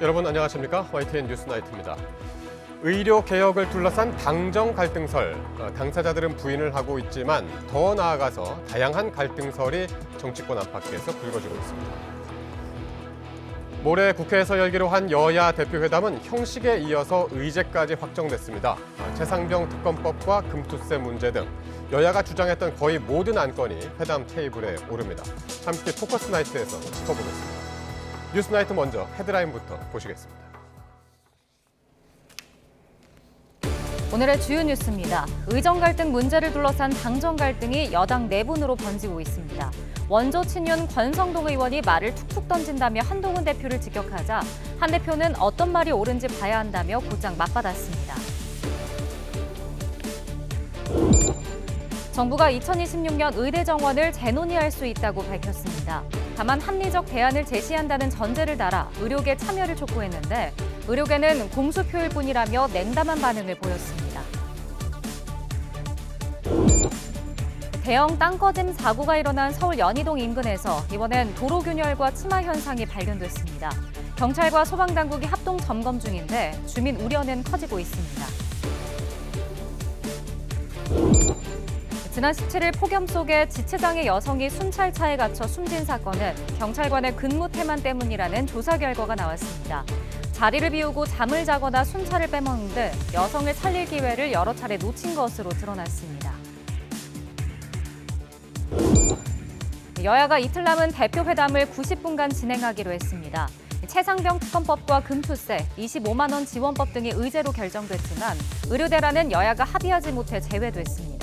여러분 안녕하십니까? YTN 뉴스나이트입니다. 의료 개혁을 둘러싼 당정 갈등설, 당사자들은 부인을 하고 있지만 더 나아가서 다양한 갈등설이 정치권 안팎에서 불거지고 있습니다. 모레 국회에서 열기로 한 여야 대표회담은 형식에 이어서 의제까지 확정됐습니다. 최상병 특검법과 금투세 문제 등 여야가 주장했던 거의 모든 안건이 회담 테이블에 오릅니다. 함께 포커스 나이트에서 짚어보겠습니다. 뉴스나이트 먼저 헤드라인부터 보시겠습니다. 오늘의 주요 뉴스입니다. 의정 갈등 문제를 둘러싼 당정 갈등이 여당 내분으로 번지고 있습니다. 원조 친윤 권성동 의원이 말을 툭툭 던진다며 한동훈 대표를 직격하자 한 대표는 어떤 말이 옳은지 봐야 한다며 곧장 맞받았습니다. 정부가 2026년 의대 정원을 재논의할 수 있다고 밝혔습니다. 다만 합리적 대안을 제시한다는 전제를 달아 의료계 참여를 촉구했는데 의료계는 공수표일 뿐이라며 냉담한 반응을 보였습니다. 대형 땅꺼짐 사고가 일어난 서울 연희동 인근에서 이번엔 도로 균열과 침하 현상이 발견됐습니다. 경찰과 소방당국이 합동 점검 중인데 주민 우려는 커지고 있습니다. 지난 17일 폭염 속에 지체장애 여성이 순찰차에 갇혀 숨진 사건은 경찰관의 근무 태만 때문이라는 조사 결과가 나왔습니다. 자리를 비우고 잠을 자거나 순찰을 빼먹는 등 여성을 살릴 기회를 여러 차례 놓친 것으로 드러났습니다. 여야가 이틀 남은 대표회담을 90분간 진행하기로 했습니다. 최상병 특검법과 금투세, 25만 원 지원법 등이 의제로 결정됐지만 의료대라는 여야가 합의하지 못해 제외됐습니다.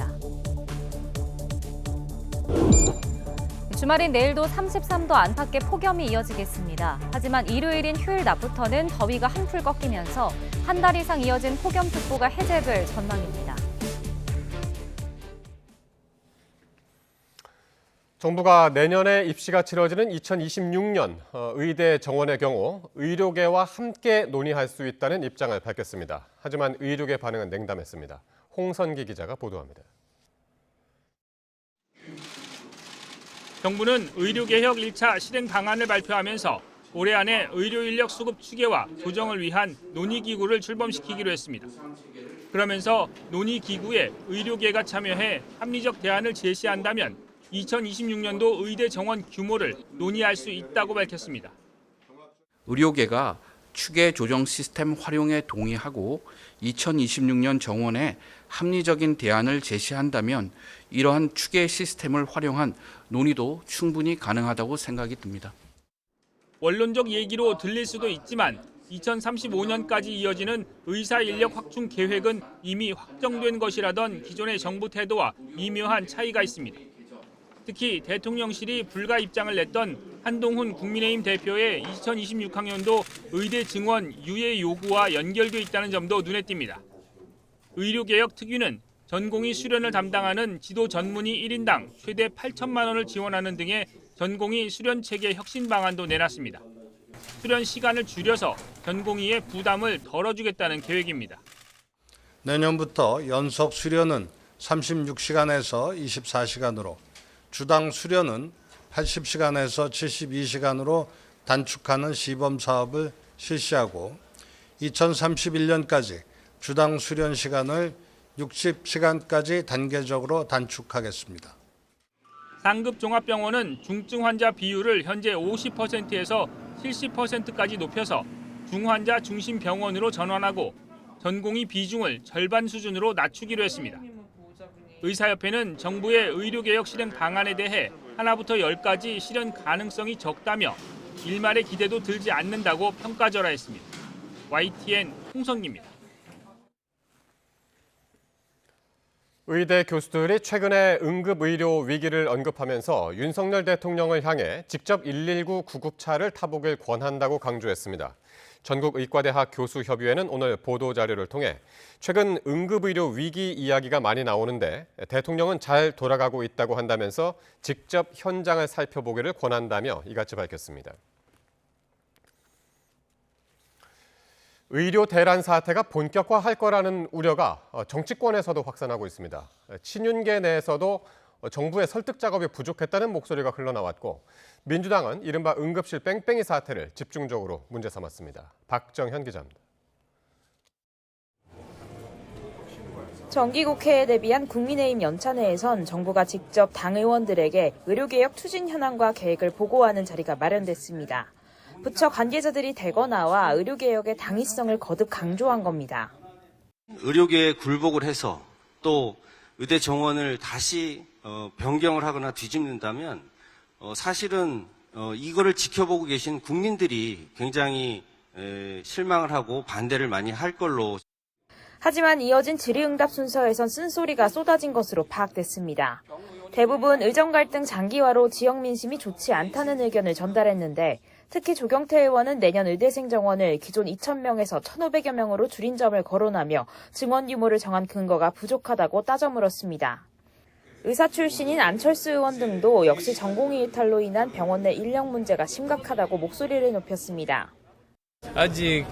주말인 내일도 33도 안팎의 폭염이 이어지겠습니다. 하지만 일요일인 휴일 낮부터는 더위가 한풀 꺾이면서 한 달 이상 이어진 폭염특보가 해제될 전망입니다. 정부가 내년에 입시가 치러지는 2026년 의대 정원의 경우 의료계와 함께 논의할 수 있다는 입장을 밝혔습니다. 하지만 의료계 반응은 냉담했습니다. 홍선기 기자가 보도합니다. 정부는 의료개혁 1차 실행 방안을 발표하면서 올해 안에 의료인력 수급 추계와 조정을 위한 논의기구를 출범시키기로 했습니다. 그러면서 논의기구에 의료계가 참여해 합리적 대안을 제시한다면 2026년도 의대 정원 규모를 논의할 수 있다고 밝혔습니다. 의료계가 추계 조정 시스템 활용에 동의하고 2026년 정원에 합리적인 대안을 제시한다면 이러한 추계 시스템을 활용한 논의도 충분히 가능하다고 생각이 듭니다. 원론적 얘기로 들릴 수도 있지만 2035년까지 이어지는 의사 인력 확충 계획은 이미 확정된 것이라던 기존의 정부 태도와 미묘한 차이가 있습니다. 특히 대통령실이 불가 입장을 냈던 한동훈 국민의힘 대표의 2026학년도 의대 증원 유예 요구와 연결돼 있다는 점도 눈에 띕니다. 의료개혁 특위는 전공의 수련을 담당하는 지도 전문의 1인당 최대 8천만 원을 지원하는 등의 전공의 수련 체계 혁신 방안도 내놨습니다. 수련 시간을 줄여서 전공의의 부담을 덜어주겠다는 계획입니다. 내년부터 연속 수련은 36시간에서 24시간으로 주당 수련은 80시간에서 72시간으로 단축하는 시범 사업을 실시하고 2031년까지 주당 수련 시간을 60시간까지 단계적으로 단축하겠습니다. 상급 종합병원은 중증 환자 비율을 현재 50%에서 70%까지 높여서 중환자 중심 병원으로 전환하고 전공의 비중을 절반 수준으로 낮추기로 했습니다. 의사협회는 정부의 의료개혁 실행 방안에 대해 하나부터 10까지 실현 가능성이 적다며 일말의 기대도 들지 않는다고 평가절하했습니다. YTN 홍성기입니다. 의대 교수들이 최근에 응급의료 위기를 언급하면서 윤석열 대통령을 향해 직접 119 구급차를 타보길 권한다고 강조했습니다. 전국의과대학 교수협의회는 오늘 보도자료를 통해 최근 응급의료 위기 이야기가 많이 나오는데 대통령은 잘 돌아가고 있다고 한다면서 직접 현장을 살펴보기를 권한다며 이같이 밝혔습니다. 의료 대란 사태가 본격화할 거라는 우려가 정치권에서도 확산하고 있습니다. 친윤계 내에서도 정부의 설득 작업이 부족했다는 목소리가 흘러나왔고 민주당은 이른바 응급실 뺑뺑이 사태를 집중적으로 문제 삼았습니다. 박정현 기자입니다. 정기국회에 대비한 국민의힘 연찬회에선 정부가 직접 당 의원들에게 의료개혁 추진 현황과 계획을 보고하는 자리가 마련됐습니다. 부처 관계자들이 대거 나와 의료개혁의 당위성을 거듭 강조한 겁니다. 의료계에 굴복을 해서 또 의대 정원을 다시 변경을 하거나 뒤집는다면 사실은 이거를 지켜보고 계신 국민들이 굉장히 실망을 하고 반대를 많이 할 걸로. 하지만 이어진 질의응답 순서에선 쓴소리가 쏟아진 것으로 파악됐습니다. 대부분 의정 갈등 장기화로 지역 민심이 좋지 않다는 의견을 전달했는데 특히 조경태 의원은 내년 의대생 정원을 기존 2,000명에서 1,500여 명으로 줄인 점을 거론하며 증원 규모를 정한 근거가 부족하다고 따져 물었습니다. 의사 출신인 안철수 의원 등도 역시 전공의 이탈로 인한 병원 내 인력 문제가 심각하다고 목소리를 높였습니다. 아직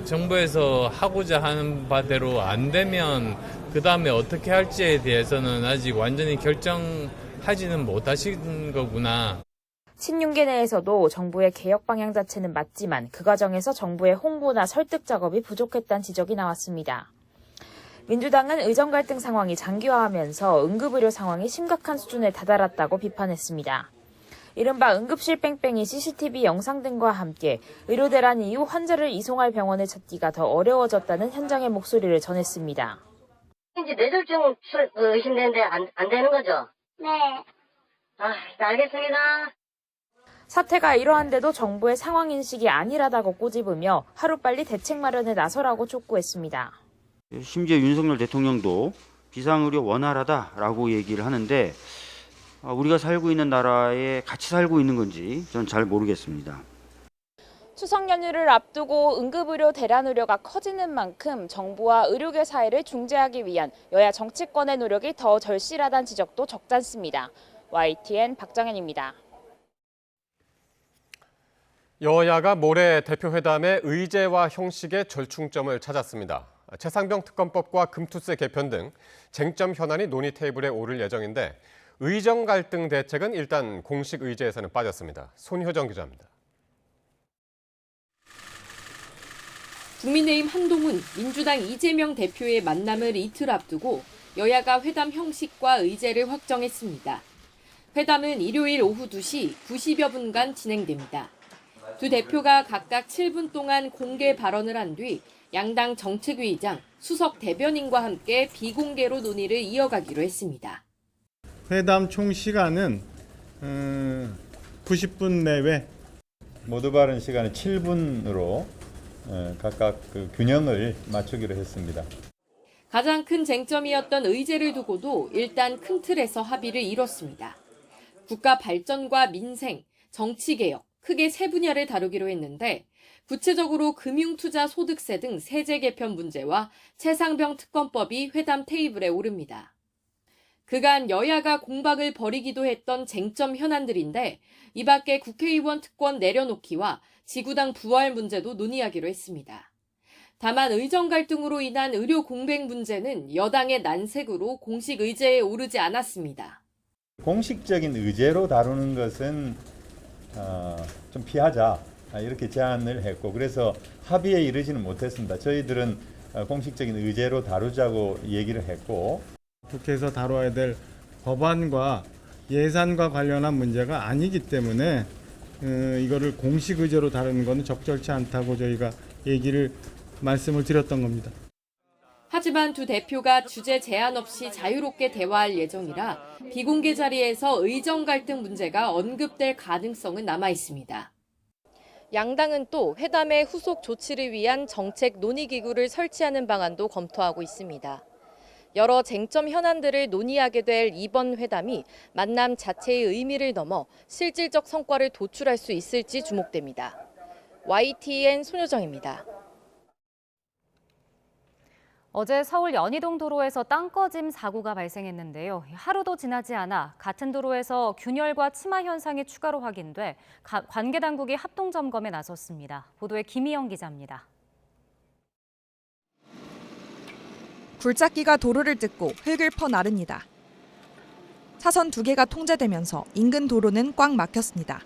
정부에서 하고자 하는 바대로 안 되면 그다음에 어떻게 할지에 대해서는 아직 완전히 결정하지는 못하신 거구나. 친윤계 내에서도 정부의 개혁 방향 자체는 맞지만 그 과정에서 정부의 홍보나 설득 작업이 부족했다는 지적이 나왔습니다. 민주당은 의정 갈등 상황이 장기화하면서 응급의료 상황이 심각한 수준에 다다랐다고 비판했습니다. 이른바 응급실 뺑뺑이 CCTV 영상 등과 함께 의료 대란 이후 환자를 이송할 병원을 찾기가 더 어려워졌다는 현장의 목소리를 전했습니다. 이제 뇌졸중 의심되는데 안 되는 거죠? 네. 알겠습니다. 사태가 이러한데도 정부의 상황 인식이 안일하다고 꼬집으며 하루빨리 대책 마련에 나서라고 촉구했습니다. 심지어 윤석열 대통령도 비상의료 원활하다라고 얘기를 하는데 우리가 살고 있는 나라에 같이 살고 있는 건지 전 잘 모르겠습니다. 추석 연휴를 앞두고 응급의료 대란 우려가 커지는 만큼 정부와 의료계 사이를 중재하기 위한 여야 정치권의 노력이 더 절실하다는 지적도 적잖습니다. YTN 박정현입니다. 여야가 모레 대표회담의 의제와 형식의 절충점을 찾았습니다. 최상병 특검법과 금투세 개편 등 쟁점 현안이 논의 테이블에 오를 예정인데 의정 갈등 대책은 일단 공식 의제에서는 빠졌습니다. 손효정 기자입니다. 국민의힘 한동훈, 민주당 이재명 대표의 만남을 이틀 앞두고 여야가 회담 형식과 의제를 확정했습니다. 회담은 일요일 오후 2시 90여 분간 진행됩니다. 두 대표가 각각 7분 동안 공개 발언을 한 뒤 양당 정책위의장, 수석 대변인과 함께 비공개로 논의를 이어가기로 했습니다. 회담 총 시간은 90분 내외. 모두 발언 시간은 7분으로 각각 그 균형을 맞추기로 했습니다. 가장 큰 쟁점이었던 의제를 두고도 일단 큰 틀에서 합의를 이뤘습니다. 국가 발전과 민생, 정치개혁, 크게 세 분야를 다루기로 했는데 구체적으로 금융투자 소득세 등 세제 개편 문제와 최상병 특검법이 회담 테이블에 오릅니다. 그간 여야가 공박을 벌이기도 했던 쟁점 현안들인데 이 밖에 국회의원 특권 내려놓기와 지구당 부활 문제도 논의하기로 했습니다. 다만 의정 갈등으로 인한 의료 공백 문제는 여당의 난색으로 공식 의제에 오르지 않았습니다. 공식적인 의제로 다루는 것은 좀 피하자 이렇게 제안을 했고 그래서 합의에 이르지는 못했습니다. 저희들은 공식적인 의제로 다루자고 얘기를 했고 국회에서 다뤄야 될 법안과 예산과 관련한 문제가 아니기 때문에 이거를 공식 의제로 다루는 것은 적절치 않다고 저희가 말씀을 드렸던 겁니다. 하지만 두 대표가 주제 제한 없이 자유롭게 대화할 예정이라 비공개 자리에서 의정 갈등 문제가 언급될 가능성은 남아 있습니다. 양당은 또 회담의 후속 조치를 위한 정책 논의기구를 설치하는 방안도 검토하고 있습니다. 여러 쟁점 현안들을 논의하게 될 이번 회담이 만남 자체의 의미를 넘어 실질적 성과를 도출할 수 있을지 주목됩니다. YTN 손효정입니다. 어제 서울 연희동 도로에서 땅 꺼짐 사고가 발생했는데요. 하루도 지나지 않아 같은 도로에서 균열과 침하 현상이 추가로 확인돼 관계 당국이 합동 점검에 나섰습니다. 보도에 김희영 기자입니다. 굴착기가 도로를 뜯고 흙을 퍼나릅니다. 차선 2개가 통제되면서 인근 도로는 꽉 막혔습니다.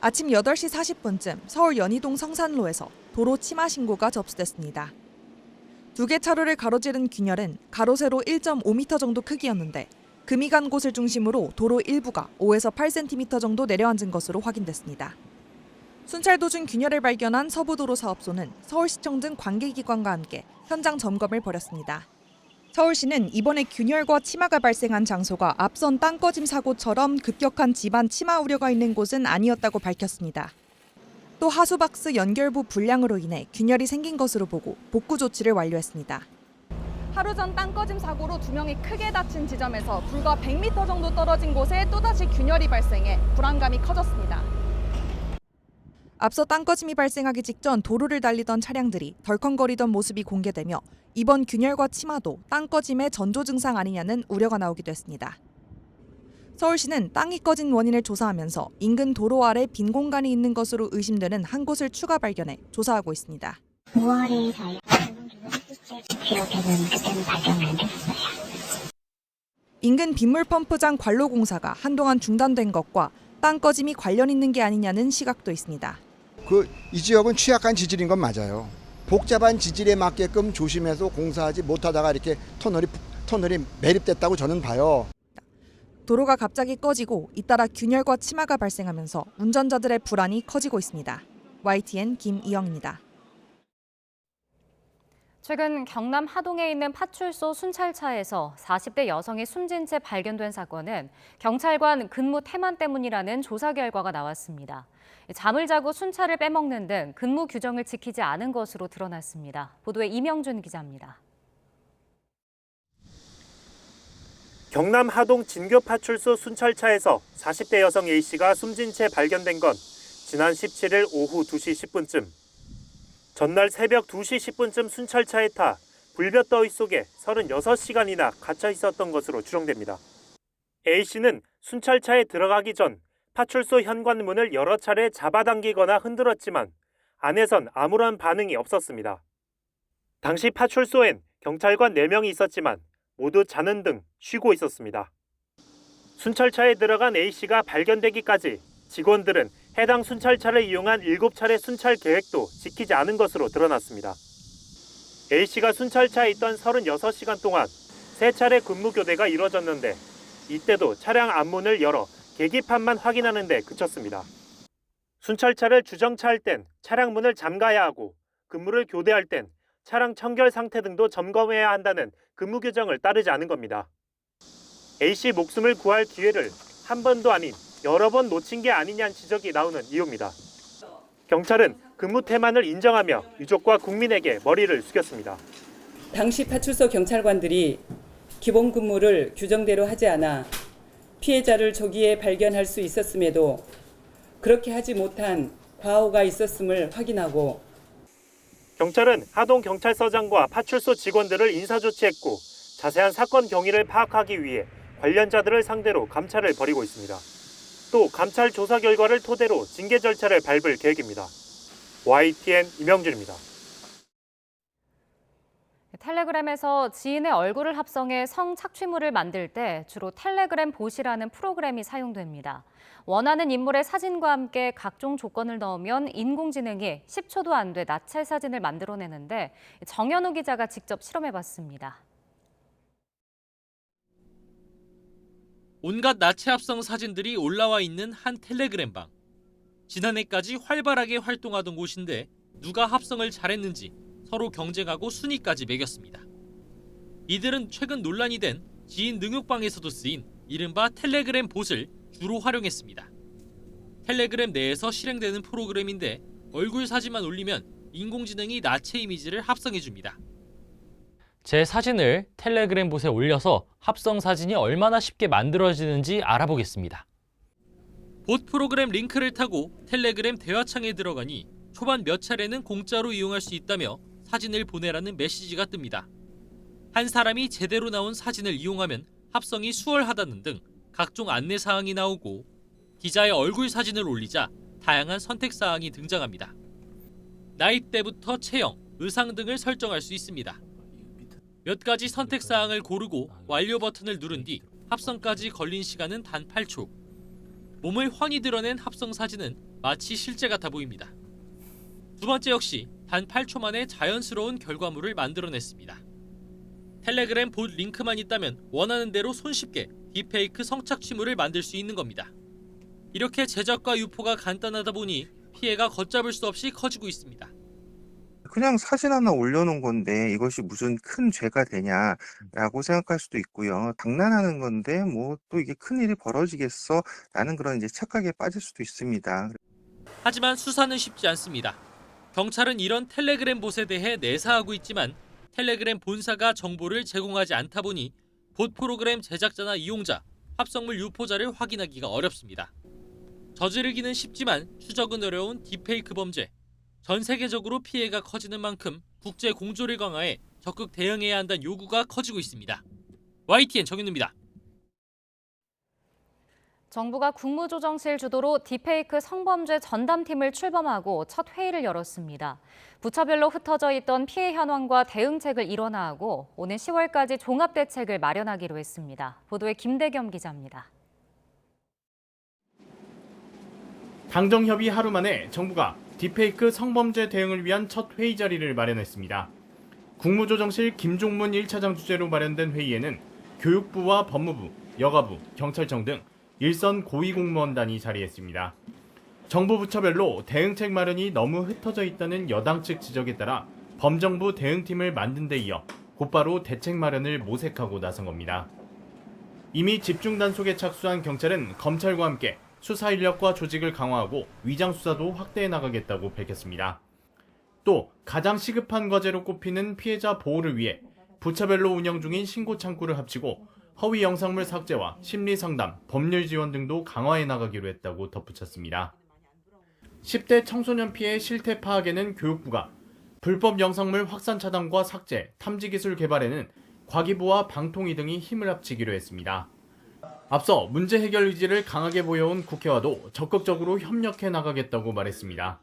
아침 8시 40분쯤 서울 연희동 성산로에서 도로 침하 신고가 접수됐습니다. 2개 차로를 가로지른 균열은 가로 세로 1.5m 정도 크기였는데 금이 간 곳을 중심으로 도로 일부가 5에서 8cm 정도 내려앉은 것으로 확인됐습니다. 순찰 도중 균열을 발견한 서부도로사업소는 서울시청 등 관계기관과 함께 현장 점검을 벌였습니다. 서울시는 이번에 균열과 침하가 발생한 장소가 앞선 땅꺼짐 사고처럼 급격한 집안 침하 우려가 있는 곳은 아니었다고 밝혔습니다. 또 하수박스 연결부 불량으로 인해 균열이 생긴 것으로 보고 복구 조치를 완료했습니다. 하루 전 땅꺼짐 사고로 2명이 크게 다친 지점에서 불과 100m 정도 떨어진 곳에 또다시 균열이 발생해 불안감이 커졌습니다. 앞서 땅꺼짐이 발생하기 직전 도로를 달리던 차량들이 덜컹거리던 모습이 공개되며 이번 균열과 침하도 땅꺼짐의 전조 증상 아니냐는 우려가 나오기도 했습니다. 서울시는 땅이 꺼진 원인을 조사하면서 인근 도로 아래 빈 공간이 있는 것으로 의심되는 한 곳을 추가 발견해 조사하고 있습니다. 5월에 저희가 기록해서는 그때는 발견 안 됐어요. 인근 빗물 펌프장 관로 공사가 한동안 중단된 것과 땅 꺼짐이 관련 있는 게 아니냐는 시각도 있습니다. 이 지역은 취약한 지질인 건 맞아요. 복잡한 지질에 맞게끔 조심해서 공사하지 못하다가 이렇게 터널이 매립됐다고 저는 봐요. 도로가 갑자기 꺼지고 잇따라 균열과 침하가 발생하면서 운전자들의 불안이 커지고 있습니다. YTN 김이영입니다. 최근 경남 하동에 있는 파출소 순찰차에서 40대 여성이 숨진 채 발견된 사건은 경찰관 근무 태만 때문이라는 조사 결과가 나왔습니다. 잠을 자고 순찰을 빼먹는 등 근무 규정을 지키지 않은 것으로 드러났습니다. 보도에 이명준 기자입니다. 경남 하동 진교파출소 순찰차에서 40대 여성 A씨가 숨진 채 발견된 건 지난 17일 오후 2시 10분쯤. 전날 새벽 2시 10분쯤 순찰차에 타 불볕더위 속에 36시간이나 갇혀 있었던 것으로 추정됩니다. A씨는 순찰차에 들어가기 전 파출소 현관문을 여러 차례 잡아당기거나 흔들었지만 안에선 아무런 반응이 없었습니다. 당시 파출소엔 경찰관 4명이 있었지만 모두 자는 등 쉬고 있었습니다. 순찰차에 들어간 A씨가 발견되기까지 직원들은 해당 순찰차를 이용한 7차례 순찰 계획도 지키지 않은 것으로 드러났습니다. A씨가 순찰차에 있던 36시간 동안 3차례 근무 교대가 이뤄졌는데 이때도 차량 앞문을 열어 계기판만 확인하는 데 그쳤습니다. 순찰차를 주정차할 땐 차량 문을 잠가야 하고 근무를 교대할 땐 차량 청결 상태 등도 점검해야 한다는 근무 규정을 따르지 않은 겁니다. A씨 목숨을 구할 기회를 한 번도 아닌 여러 번 놓친 게 아니냐는 지적이 나오는 이유입니다. 경찰은 근무 태만을 인정하며 유족과 국민에게 머리를 숙였습니다. 당시 파출소 경찰관들이 기본 근무를 규정대로 하지 않아 피해자를 조기에 발견할 수 있었음에도 그렇게 하지 못한 과오가 있었음을 확인하고 경찰은 하동경찰서장과 파출소 직원들을 인사조치했고 자세한 사건 경위를 파악하기 위해 관련자들을 상대로 감찰을 벌이고 있습니다. 또 감찰 조사 결과를 토대로 징계 절차를 밟을 계획입니다. YTN 이명준입니다. 텔레그램에서 지인의 얼굴을 합성해 성착취물을 만들 때 주로 텔레그램 봇이라는 프로그램이 사용됩니다. 원하는 인물의 사진과 함께 각종 조건을 넣으면 인공지능이 10초도 안 돼 나체 사진을 만들어내는데 정현우 기자가 직접 실험해봤습니다. 온갖 나체 합성 사진들이 올라와 있는 한 텔레그램방. 지난해까지 활발하게 활동하던 곳인데 누가 합성을 잘했는지 서로 경쟁하고 순위까지 매겼습니다. 이들은 최근 논란이 된 지인 능욕방에서도 쓰인 이른바 텔레그램 봇을 주로 활용했습니다. 텔레그램 내에서 실행되는 프로그램인데 얼굴 사진만 올리면 인공지능이 나체 이미지를 합성해줍니다. 제 사진을 텔레그램 봇에 올려서 합성 사진이 얼마나 쉽게 만들어지는지 알아보겠습니다. 봇 프로그램 링크를 타고 텔레그램 대화창에 들어가니 초반 몇 차례는 공짜로 이용할 수 있다며 사진을 보내라는 메시지가 뜹니다. 한 사람이 제대로 나온 사진을 이용하면 합성이 수월하다는 등 각종 안내사항이 나오고 기자의 얼굴 사진을 올리자 다양한 선택사항이 등장합니다. 나이대부터 체형, 의상 등을 설정할 수 있습니다. 몇 가지 선택사항을 고르고 완료 버튼을 누른 뒤 합성까지 걸린 시간은 단 8초. 몸을 훤히 드러낸 합성 사진은 마치 실제 같아 보입니다. 두 번째 역시 단 8초 만에 자연스러운 결과물을 만들어냈습니다. 텔레그램 봇 링크만 있다면 원하는 대로 손쉽게 딥페이크 성착취물을 만들 수 있는 겁니다. 이렇게 제작과 유포가 간단하다 보니 피해가 걷잡을 수 없이 커지고 있습니다. 그냥 사진 하나 올려놓은 건데 이것이 무슨 큰 죄가 되냐라고 생각할 수도 있고요. 장난하는 건데 뭐 또 이게 큰일이 벌어지겠어? 라는 그런 이제 착각에 빠질 수도 있습니다. 하지만 수사는 쉽지 않습니다. 경찰은 이런 텔레그램 봇에 대해 내사하고 있지만 텔레그램 본사가 정보를 제공하지 않다 보니 봇 프로그램 제작자나 이용자, 합성물 유포자를 확인하기가 어렵습니다. 저지르기는 쉽지만 추적은 어려운 딥페이크 범죄. 전 세계적으로 피해가 커지는 만큼 국제 공조를 강화해 적극 대응해야 한다는 요구가 커지고 있습니다. YTN 정윤우입니다. 정부가 국무조정실 주도로 딥페이크 성범죄 전담팀을 출범하고 첫 회의를 열었습니다. 부처별로 흩어져 있던 피해 현황과 대응책을 일원화하고 오는 10월까지 종합대책을 마련하기로 했습니다. 보도에 김대겸 기자입니다. 당정협의 하루 만에 정부가 딥페이크 성범죄 대응을 위한 첫 회의 자리를 마련했습니다. 국무조정실 김종문 1차장 주재로 마련된 회의에는 교육부와 법무부, 여가부, 경찰청 등 일선 고위공무원단이 자리했습니다. 정부 부처별로 대응책 마련이 너무 흩어져 있다는 여당 측 지적에 따라 범정부 대응팀을 만든 데 이어 곧바로 대책 마련을 모색하고 나선 겁니다. 이미 집중 단속에 착수한 경찰은 검찰과 함께 수사 인력과 조직을 강화하고 위장 수사도 확대해 나가겠다고 밝혔습니다. 또 가장 시급한 과제로 꼽히는 피해자 보호를 위해 부처별로 운영 중인 신고 창구를 합치고 허위 영상물 삭제와 심리 상담, 법률 지원 등도 강화해 나가기로 했다고 덧붙였습니다. 10대 청소년 피해 실태 파악에는 교육부가, 불법 영상물 확산 차단과 삭제, 탐지 기술 개발에는 과기부와 방통위 등이 힘을 합치기로 했습니다. 앞서 문제 해결 의지를 강하게 보여온 국회와도 적극적으로 협력해 나가겠다고 말했습니다.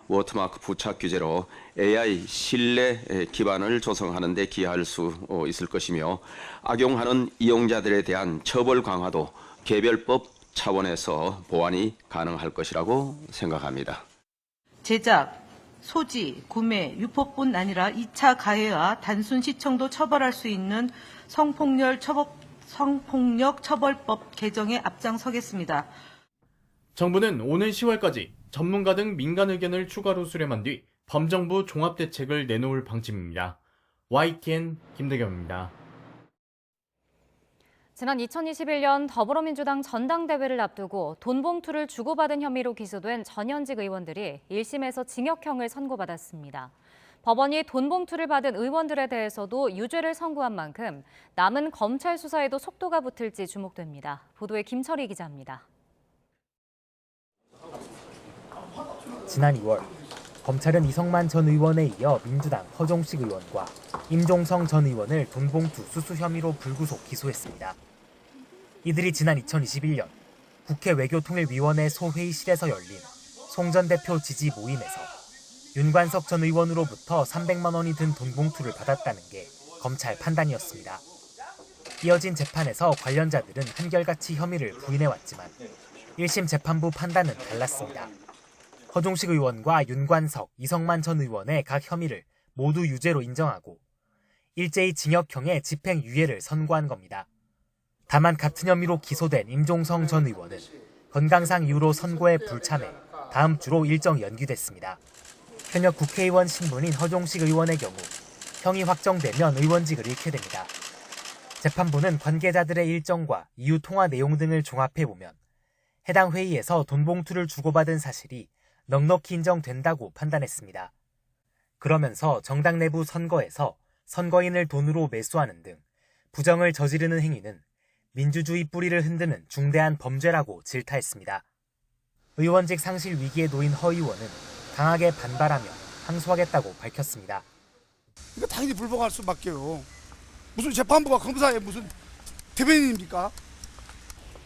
워터마크 부착 규제로 AI 신뢰 기반을 조성하는 데 기여할 수 있을 것이며 악용하는 이용자들에 대한 처벌 강화도 개별법 차원에서 보완이 가능할 것이라고 생각합니다. 제작, 소지, 구매, 유포뿐 아니라 2차 가해와 단순 시청도 처벌할 수 있는 성폭력 처벌법 개정에 앞장서겠습니다. 정부는 오는 10월까지 전문가 등 민간 의견을 추가로 수렴한 뒤 범정부 종합대책을 내놓을 방침입니다. YTN 김대겸입니다. 지난 2021년 더불어민주당 전당대회를 앞두고 돈 봉투를 주고받은 혐의로 기소된 전현직 의원들이 1심에서 징역형을 선고받았습니다. 법원이 돈 봉투를 받은 의원들에 대해서도 유죄를 선고한 만큼 남은 검찰 수사에도 속도가 붙을지 주목됩니다. 보도에 김철희 기자입니다. 지난 2월 검찰은 이성만 전 의원에 이어 민주당 허종식 의원과 임종성 전 의원을 돈봉투 수수 혐의로 불구속 기소했습니다. 이들이 지난 2021년 국회 외교통일위원회 소회의실에서 열린 송 전 대표 지지 모임에서 윤관석 전 의원으로부터 300만 원이 든 돈봉투를 받았다는 게 검찰 판단이었습니다. 이어진 재판에서 관련자들은 한결같이 혐의를 부인해왔지만 1심 재판부 판단은 달랐습니다. 허종식 의원과 윤관석, 이성만 전 의원의 각 혐의를 모두 유죄로 인정하고 일제히 징역형의 집행유예를 선고한 겁니다. 다만 같은 혐의로 기소된 임종성 전 의원은 건강상 이유로 선고에 불참해 다음 주로 일정 연기됐습니다. 현역 국회의원 신분인 허종식 의원의 경우 형이 확정되면 의원직을 잃게 됩니다. 재판부는 관계자들의 일정과 이후 통화 내용 등을 종합해보면 해당 회의에서 돈봉투를 주고받은 사실이 넉넉히 인정된다고 판단했습니다. 그러면서 정당 내부 선거에서 선거인을 돈으로 매수하는 등 부정을 저지르는 행위는 민주주의 뿌리를 흔드는 중대한 범죄라고 질타했습니다. 의원직 상실 위기에 놓인 허 의원은 강하게 반발하며 항소하겠다고 밝혔습니다. 이거 당연히 불복할 수밖에요. 무슨 재판부가 검사의 무슨 대변인입니까?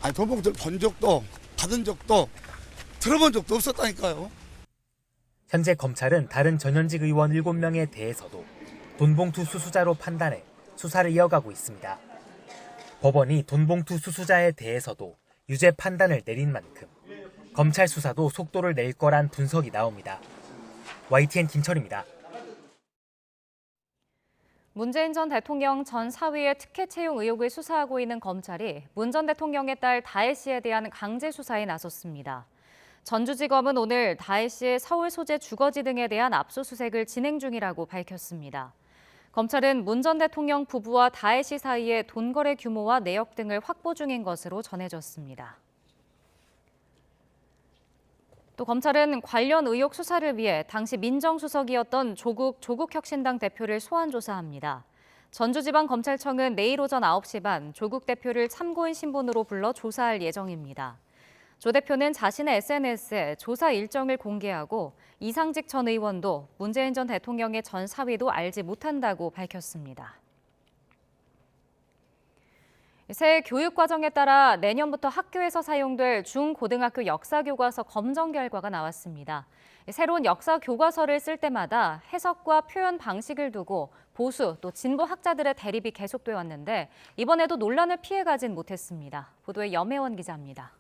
아니 돈봉투를 본 적도 받은 적도 들어본 적도 없었다니까요. 현재 검찰은 다른 전현직 의원 7명에 대해서도 돈봉투 수수자로 판단해 수사를 이어가고 있습니다. 법원이 돈봉투 수수자에 대해서도 유죄 판단을 내린 만큼 검찰 수사도 속도를 낼 거란 분석이 나옵니다. YTN 김철입니다. 문재인 전 대통령 전 사위의 특혜 채용 의혹을 수사하고 있는 검찰이 문 전 대통령의 딸 다혜 씨에 대한 강제 수사에 나섰습니다. 전주지검은 오늘 다혜 씨의 서울 소재 주거지 등에 대한 압수수색을 진행 중이라고 밝혔습니다. 검찰은 문 전 대통령 부부와 다혜 씨 사이의 돈거래 규모와 내역 등을 확보 중인 것으로 전해졌습니다. 또 검찰은 관련 의혹 수사를 위해 당시 민정수석이었던 조국 혁신당 대표를 소환 조사합니다. 전주지방검찰청은 내일 오전 9시 반 조국 대표를 참고인 신분으로 불러 조사할 예정입니다. 조 대표는 자신의 SNS에 조사 일정을 공개하고 이상직 전 의원도 문재인 전 대통령의 전 사위도 알지 못한다고 밝혔습니다. 새 교육과정에 따라 내년부터 학교에서 사용될 중고등학교 역사교과서 검정 결과가 나왔습니다. 새로운 역사교과서를 쓸 때마다 해석과 표현 방식을 두고 보수 또 진보 학자들의 대립이 계속돼 왔는데 이번에도 논란을 피해가진 못했습니다. 보도에 염혜원 기자입니다.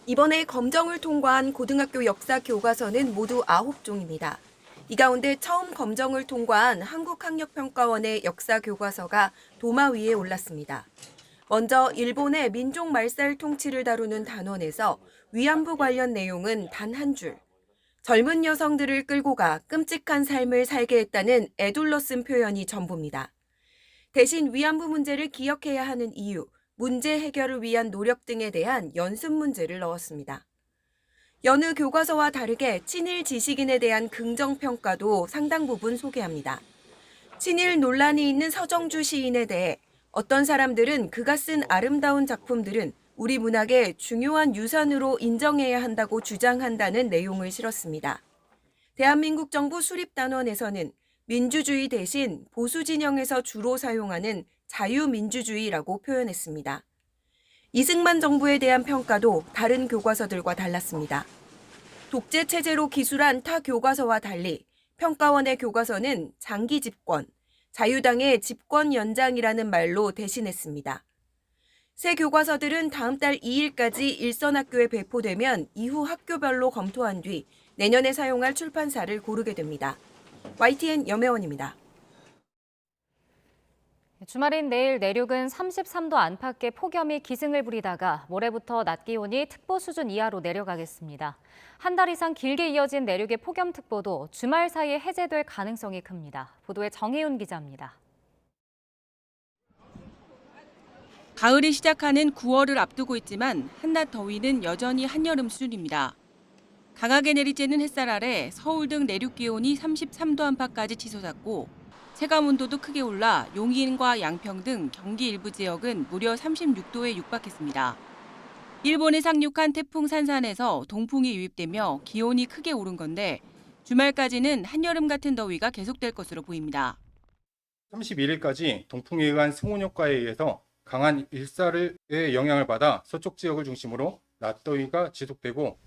이번에 검정을 통과한 고등학교 역사 교과서는 모두 9종입니다. 이 가운데 처음 검정을 통과한 한국학력평가원의 역사 교과서가 도마 위에 올랐습니다. 먼저 일본의 민족 말살 통치를 다루는 단원에서 위안부 관련 내용은 단 한 줄. 젊은 여성들을 끌고 가 끔찍한 삶을 살게 했다는 애둘러 쓴 표현이 전부입니다. 대신 위안부 문제를 기억해야 하는 이유, 문제 해결을 위한 노력 등에 대한 연습 문제를 넣었습니다. 여느 교과서와 다르게 친일 지식인에 대한 긍정평가도 상당 부분 소개합니다. 친일 논란이 있는 서정주 시인에 대해 어떤 사람들은 그가 쓴 아름다운 작품들은 우리 문학의 중요한 유산으로 인정해야 한다고 주장한다는 내용을 실었습니다. 대한민국 정부 수립단원에서는 민주주의 대신 보수 진영에서 주로 사용하는 자유민주주의라고 표현했습니다. 이승만 정부에 대한 평가도 다른 교과서들과 달랐습니다. 독재 체제로 기술한 타 교과서와 달리 평가원의 교과서는 장기 집권, 자유당의 집권 연장이라는 말로 대신했습니다. 새 교과서들은 다음 달 2일까지 일선학교에 배포되면 이후 학교별로 검토한 뒤 내년에 사용할 출판사를 고르게 됩니다. YTN 염혜원입니다. 주말인 내일 내륙은 33도 안팎의 폭염이 기승을 부리다가 모레부터 낮 기온이 특보 수준 이하로 내려가겠습니다. 한 달 이상 길게 이어진 내륙의 폭염특보도 주말 사이에 해제될 가능성이 큽니다. 보도에 정혜윤 기자입니다. 가을이 시작하는 9월을 앞두고 있지만 한낮 더위는 여전히 한여름 수준입니다. 강하게 내리쬐는 햇살 아래 서울 등 내륙 기온이 33도 안팎까지 치솟았고 체감 온도도 크게 올라 용인과 양평 등 경기 일부 지역은 무려 36도에 육박했습니다. 일본에 상륙한 태풍 산산에서 동풍이 유입되며 기온이 크게 오른 건데 주말까지는 한여름 같은 더위가 계속될 것으로 보입니다. 31일까지 동풍에 의한 승온 효과에 의해서 강한 일사의 영향을 받아 서쪽 지역을 중심으로 낮더위가 지속되고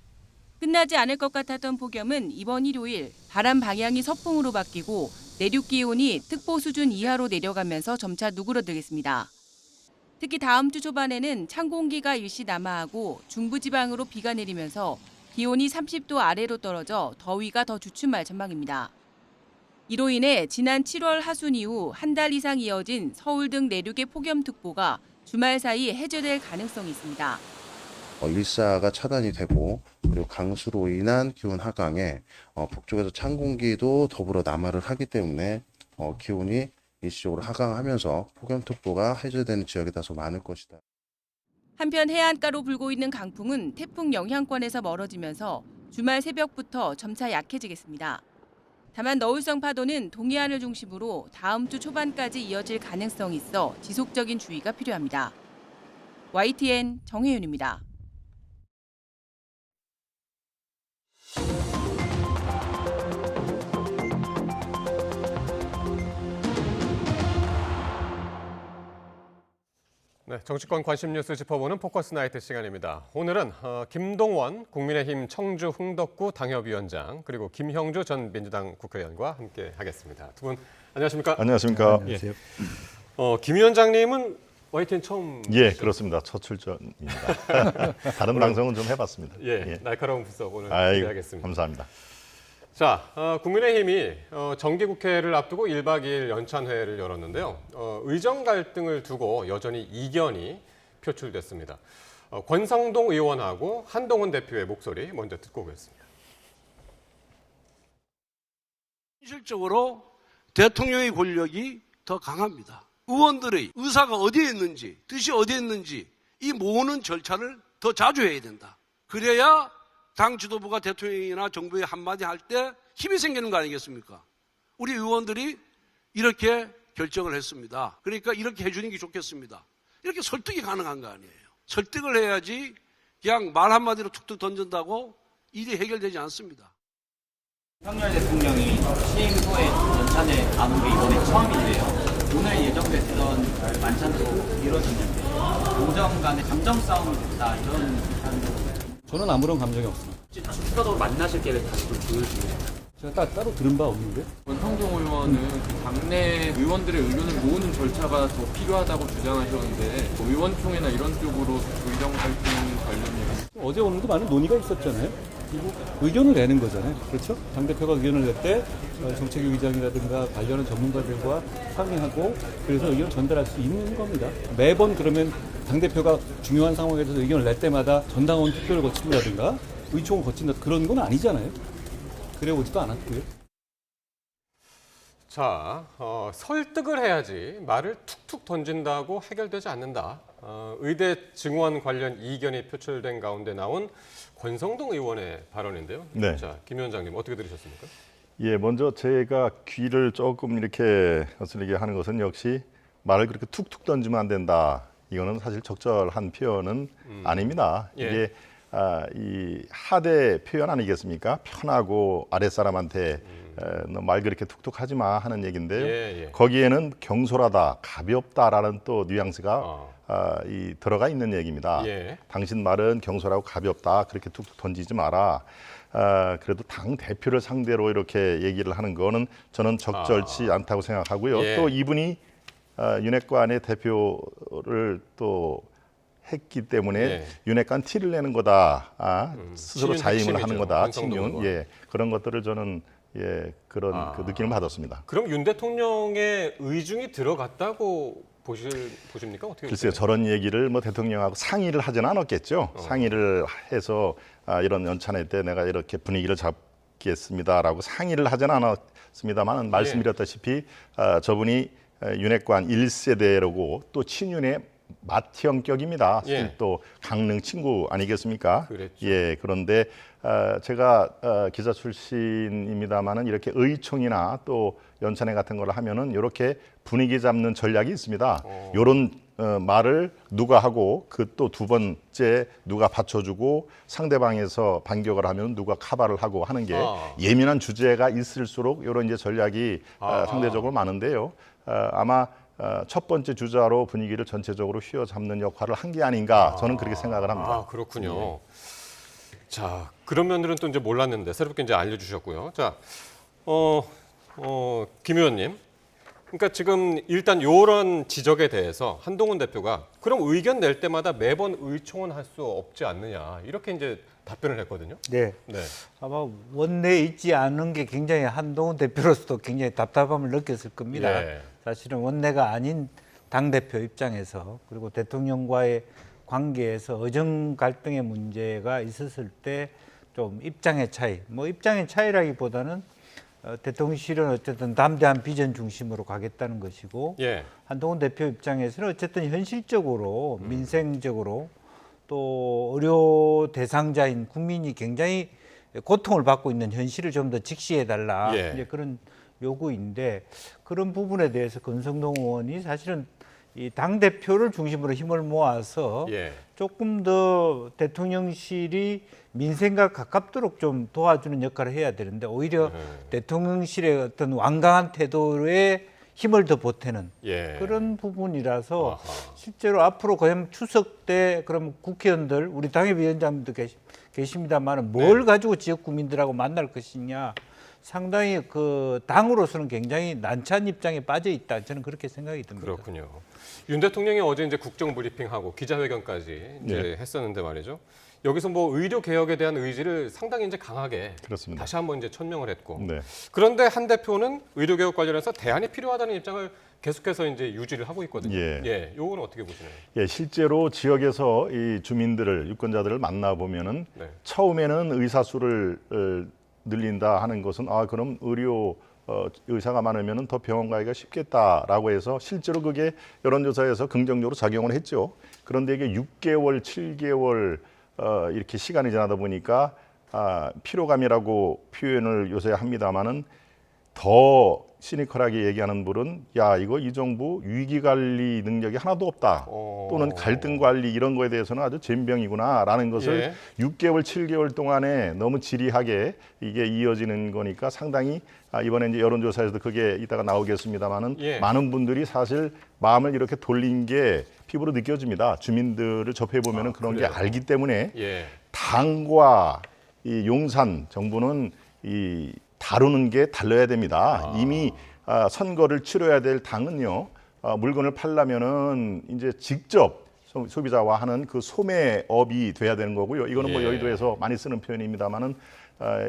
끝나지 않을 것 같았던 폭염은 이번 일요일 바람 방향이 서풍으로 바뀌고 내륙 기온이 특보 수준 이하로 내려가면서 점차 누그러들겠습니다. 특히 다음 주 초반에는 찬 공기가 일시 남하하고 중부지방으로 비가 내리면서 기온이 30도 아래로 떨어져 더위가 더 주춤할 전망입니다. 이로 인해 지난 7월 하순 이후 한 달 이상 이어진 서울 등 내륙의 폭염특보가 주말 사이 해제될 가능성이 있습니다. 일사가 차단이 되고 그리고 강수로 인한 기온 하강에 북쪽에서 찬 공기도 더불어 남하를 하기 때문에 기온이 일시적으로 하강하면서 폭염특보가 해제되는 지역이 다소 많을 것이다. 한편 해안가로 불고 있는 강풍은 태풍 영향권에서 멀어지면서 주말 새벽부터 점차 약해지겠습니다. 다만 너울성 파도는 동해안을 중심으로 다음 주 초반까지 이어질 가능성이 있어 지속적인 주의가 필요합니다. YTN 정혜윤입니다. 네, 정치권 관심 뉴스 짚어보는 포커스 나이트 시간입니다. 오늘은 김동원 국민의힘 청주 흥덕구 당협위원장 그리고 김형주 전 민주당 국회의원과 함께 하겠습니다. 두 분 안녕하십니까? 안녕하십니까? 안녕하세요. 김 위원장님은 YTN 처음. 예, 그렇습니다. 첫 출전입니다. 다른 방송은 좀 해봤습니다. 예, 날카로운 분석 오늘 아이고, 기대하겠습니다. 감사합니다. 자, 국민의힘이 정기국회를 앞두고 1박 2일 연찬회를 열었는데요. 의정 갈등을 두고 여전히 이견이 표출됐습니다. 권성동 의원하고 한동훈 대표의 목소리 먼저 듣고 오겠습니다. 현실적으로 대통령의 권력이 더 강합니다. 의원들의 의사가 어디에 있는지, 뜻이 어디에 있는지 이 모으는 절차를 더 자주 해야 된다. 그래야 당 지도부가 대통령이나 정부에 한마디 할 때 힘이 생기는 거 아니겠습니까? 우리 의원들이 이렇게 결정을 했습니다. 그러니까 이렇게 해주는 게 좋겠습니다. 이렇게 설득이 가능한 거 아니에요. 설득을 해야지 그냥 말 한마디로 툭툭 던진다고 일이 해결되지 않습니다. 윤석열 대통령이 취임 후에 연찬에 안 온 게 이번에 처음인데요. 오늘 예정됐던 만찬도 이뤄졌는데 공정 간의 감정 싸움이 됐다 이런 비판도. 저는 아무런 감정이 없습니다. 추가적으로 만나실 계획 다시 또 조율중이에요. 제가 따로 들은 바 없는데. 권성동 의원은 당내 의원들의 의견을 모으는 절차가 더 필요하다고 주장하셨는데 의원총회나 이런 쪽으로 의정 갈등 관련 얘기. 어제 오늘도 많은 논의가 있었잖아요. 그리고 의견을 내는 거잖아요. 그렇죠? 당대표가 의견을 낼 때 정책위의장이라든가 관련한 전문가들과 상의하고 그래서 의견을 전달할 수 있는 겁니다. 매번 그러면 당대표가 중요한 상황에 대해서 의견을 낼 때마다 전당원 투표를 거친다든가 의총을 거친다 그런 건 아니잖아요. 그래 오지도 않았고요. 자, 설득을 해야지 말을 툭툭 던진다고 해결되지 않는다. 의대 증원 관련 이견이 표출된 가운데 나온 권성동 의원의 발언인데요. 네. 자, 김 위원장님 어떻게 들으셨습니까? 예, 먼저 제가 귀를 조금 이렇게 거슬리게 하는 것은 역시 말을 그렇게 툭툭 던지면 안 된다. 이거는 사실 적절한 표현은 아닙니다. 예. 이게 이 하대 표현 아니겠습니까? 편하고 아랫사람한테 너 말 그렇게 툭툭 하지 마 하는 얘기인데요. 예. 거기에는 경솔하다, 가볍다라는 또 뉘앙스가 들어가 있는 얘기입니다. 예. 당신 말은 경솔하고 가볍다. 그렇게 툭툭 던지지 마라. 그래도 당 대표를 상대로 이렇게 얘기를 하는 거는 저는 적절치 않다고 생각하고요. 예. 또 이분이 윤핵관의 대표를 또 했기 때문에 예. 윤핵관 티를 내는 거다. 스스로 친윤 자임을 하는 핵심이죠. 거다. 권성동 친윤. 의원. 예. 그런 것들을 저는 그런 그 느낌을 받았습니다. 그럼 윤 대통령의 의중이 들어갔다고 보십니까? 어떻게 글쎄요, 보세요? 저런 얘기를 뭐 대통령하고 상의를 하지는 않았겠죠. 상의를 해서 이런 연찬회 때 내가 이렇게 분위기를 잡겠습니다라고 상의를 하지는 않았습니다만 말씀드렸다시피 저분이 윤핵관 1세대라고 또 친윤의 맏형격입니다. 예. 또 강릉 친구 아니겠습니까? 그랬죠. 예, 그런데 제가 기자 출신입니다만은 이렇게 의총이나 또 연찬회 같은 걸 하면은 이렇게 분위기 잡는 전략이 있습니다. 이런 말을 누가 하고 그 또 두 번째 누가 받쳐주고 상대방에서 반격을 하면 누가 카바를 하고 하는 게 예민한 주제가 있을수록 이런 이제 전략이 상대적으로 많은데요. 아마 첫 번째 주자로 분위기를 전체적으로 휘어잡는 역할을 한 게 아닌가 저는 그렇게 생각을 합니다. 그렇군요. 자, 그런 면들은 또 이제 몰랐는데 새롭게 이제 알려주셨고요. 자, 김 의원님, 그러니까 지금 일단 이런 지적에 대해서 한동훈 대표가 그럼 의견 낼 때마다 매번 의총은 할 수 없지 않느냐 이렇게 이제 답변을 했거든요. 네. 아마 원내에 있지 않은 게 굉장히 한동훈 대표로서도 굉장히 답답함을 느꼈을 겁니다. 예. 사실은 원내가 아닌 당대표 입장에서 그리고 대통령과의 관계에서 의정 갈등의 문제가 있었을 때 좀 입장의 차이, 뭐 입장의 차이라기보다는 대통령실은 어쨌든 담대한 비전 중심으로 가겠다는 것이고 예. 한동훈 대표 입장에서는 어쨌든 현실적으로 민생적으로 또 의료 대상자인 국민이 굉장히 고통을 받고 있는 현실을 좀 더 직시해달라 이제 그런 요구인데 그런 부분에 대해서 권성동 의원이 사실은 이 당 대표를 중심으로 힘을 모아서 조금 더 대통령실이 민생과 가깝도록 좀 도와주는 역할을 해야 되는데 오히려 대통령실의 어떤 완강한 태도에 힘을 더 보태는 그런 부분이라서 실제로 앞으로 그냥 추석 때 그럼 국회의원들 우리 당협위원장님도 계십니다만 뭘 가지고 지역 구민들하고 만날 것이냐 상당히 그 당으로서는 굉장히 난처한 입장에 빠져 있다. 저는 그렇게 생각이 듭니다. 그렇군요. 윤 대통령이 어제 이제 국정 브리핑하고 기자회견까지 이제 했었는데 말이죠. 여기서 뭐 의료 개혁에 대한 의지를 상당히 이제 강하게 그렇습니다. 다시 한번 이제 천명을 했고. 네. 그런데 한 대표는 의료 개혁 관련해서 대안이 필요하다는 입장을 계속해서 이제 유지를 하고 있거든요. 예. 요거는 어떻게 보시나요? 예, 실제로 지역에서 이 주민들을 유권자들을 만나 보면은 처음에는 의사 수를 늘린다 하는 것은 그럼 의사가 많으면 더 병원 가기가 쉽겠다라고 해서 실제로 그게 여론조사에서 긍정적으로 작용을 했죠. 그런데 이게 6개월, 7개월 이렇게 시간이 지나다 보니까 피로감이라고 표현을 요새 합니다마는 더 시니컬하게 얘기하는 분은 이거 이 정부 위기관리 능력이 하나도 없다. 또는 갈등관리 이런 거에 대해서는 아주 젬병이구나라는 것을 6개월, 7개월 동안에 너무 지리하게 이게 이어지는 거니까 상당히 이번에 이제 여론조사에서도 그게 이따가 나오겠습니다마는 많은 분들이 사실 마음을 이렇게 돌린 게 피부로 느껴집니다. 주민들을 접해보면 그런 게 알기 때문에 당과 이 용산 정부는 이 다루는 게 달라야 됩니다. 이미 선거를 치러야 될 당은요. 물건을 팔려면은 이제 직접 소비자와 하는 그 소매업이 돼야 되는 거고요. 이거는 뭐 여의도에서 많이 쓰는 표현입니다만은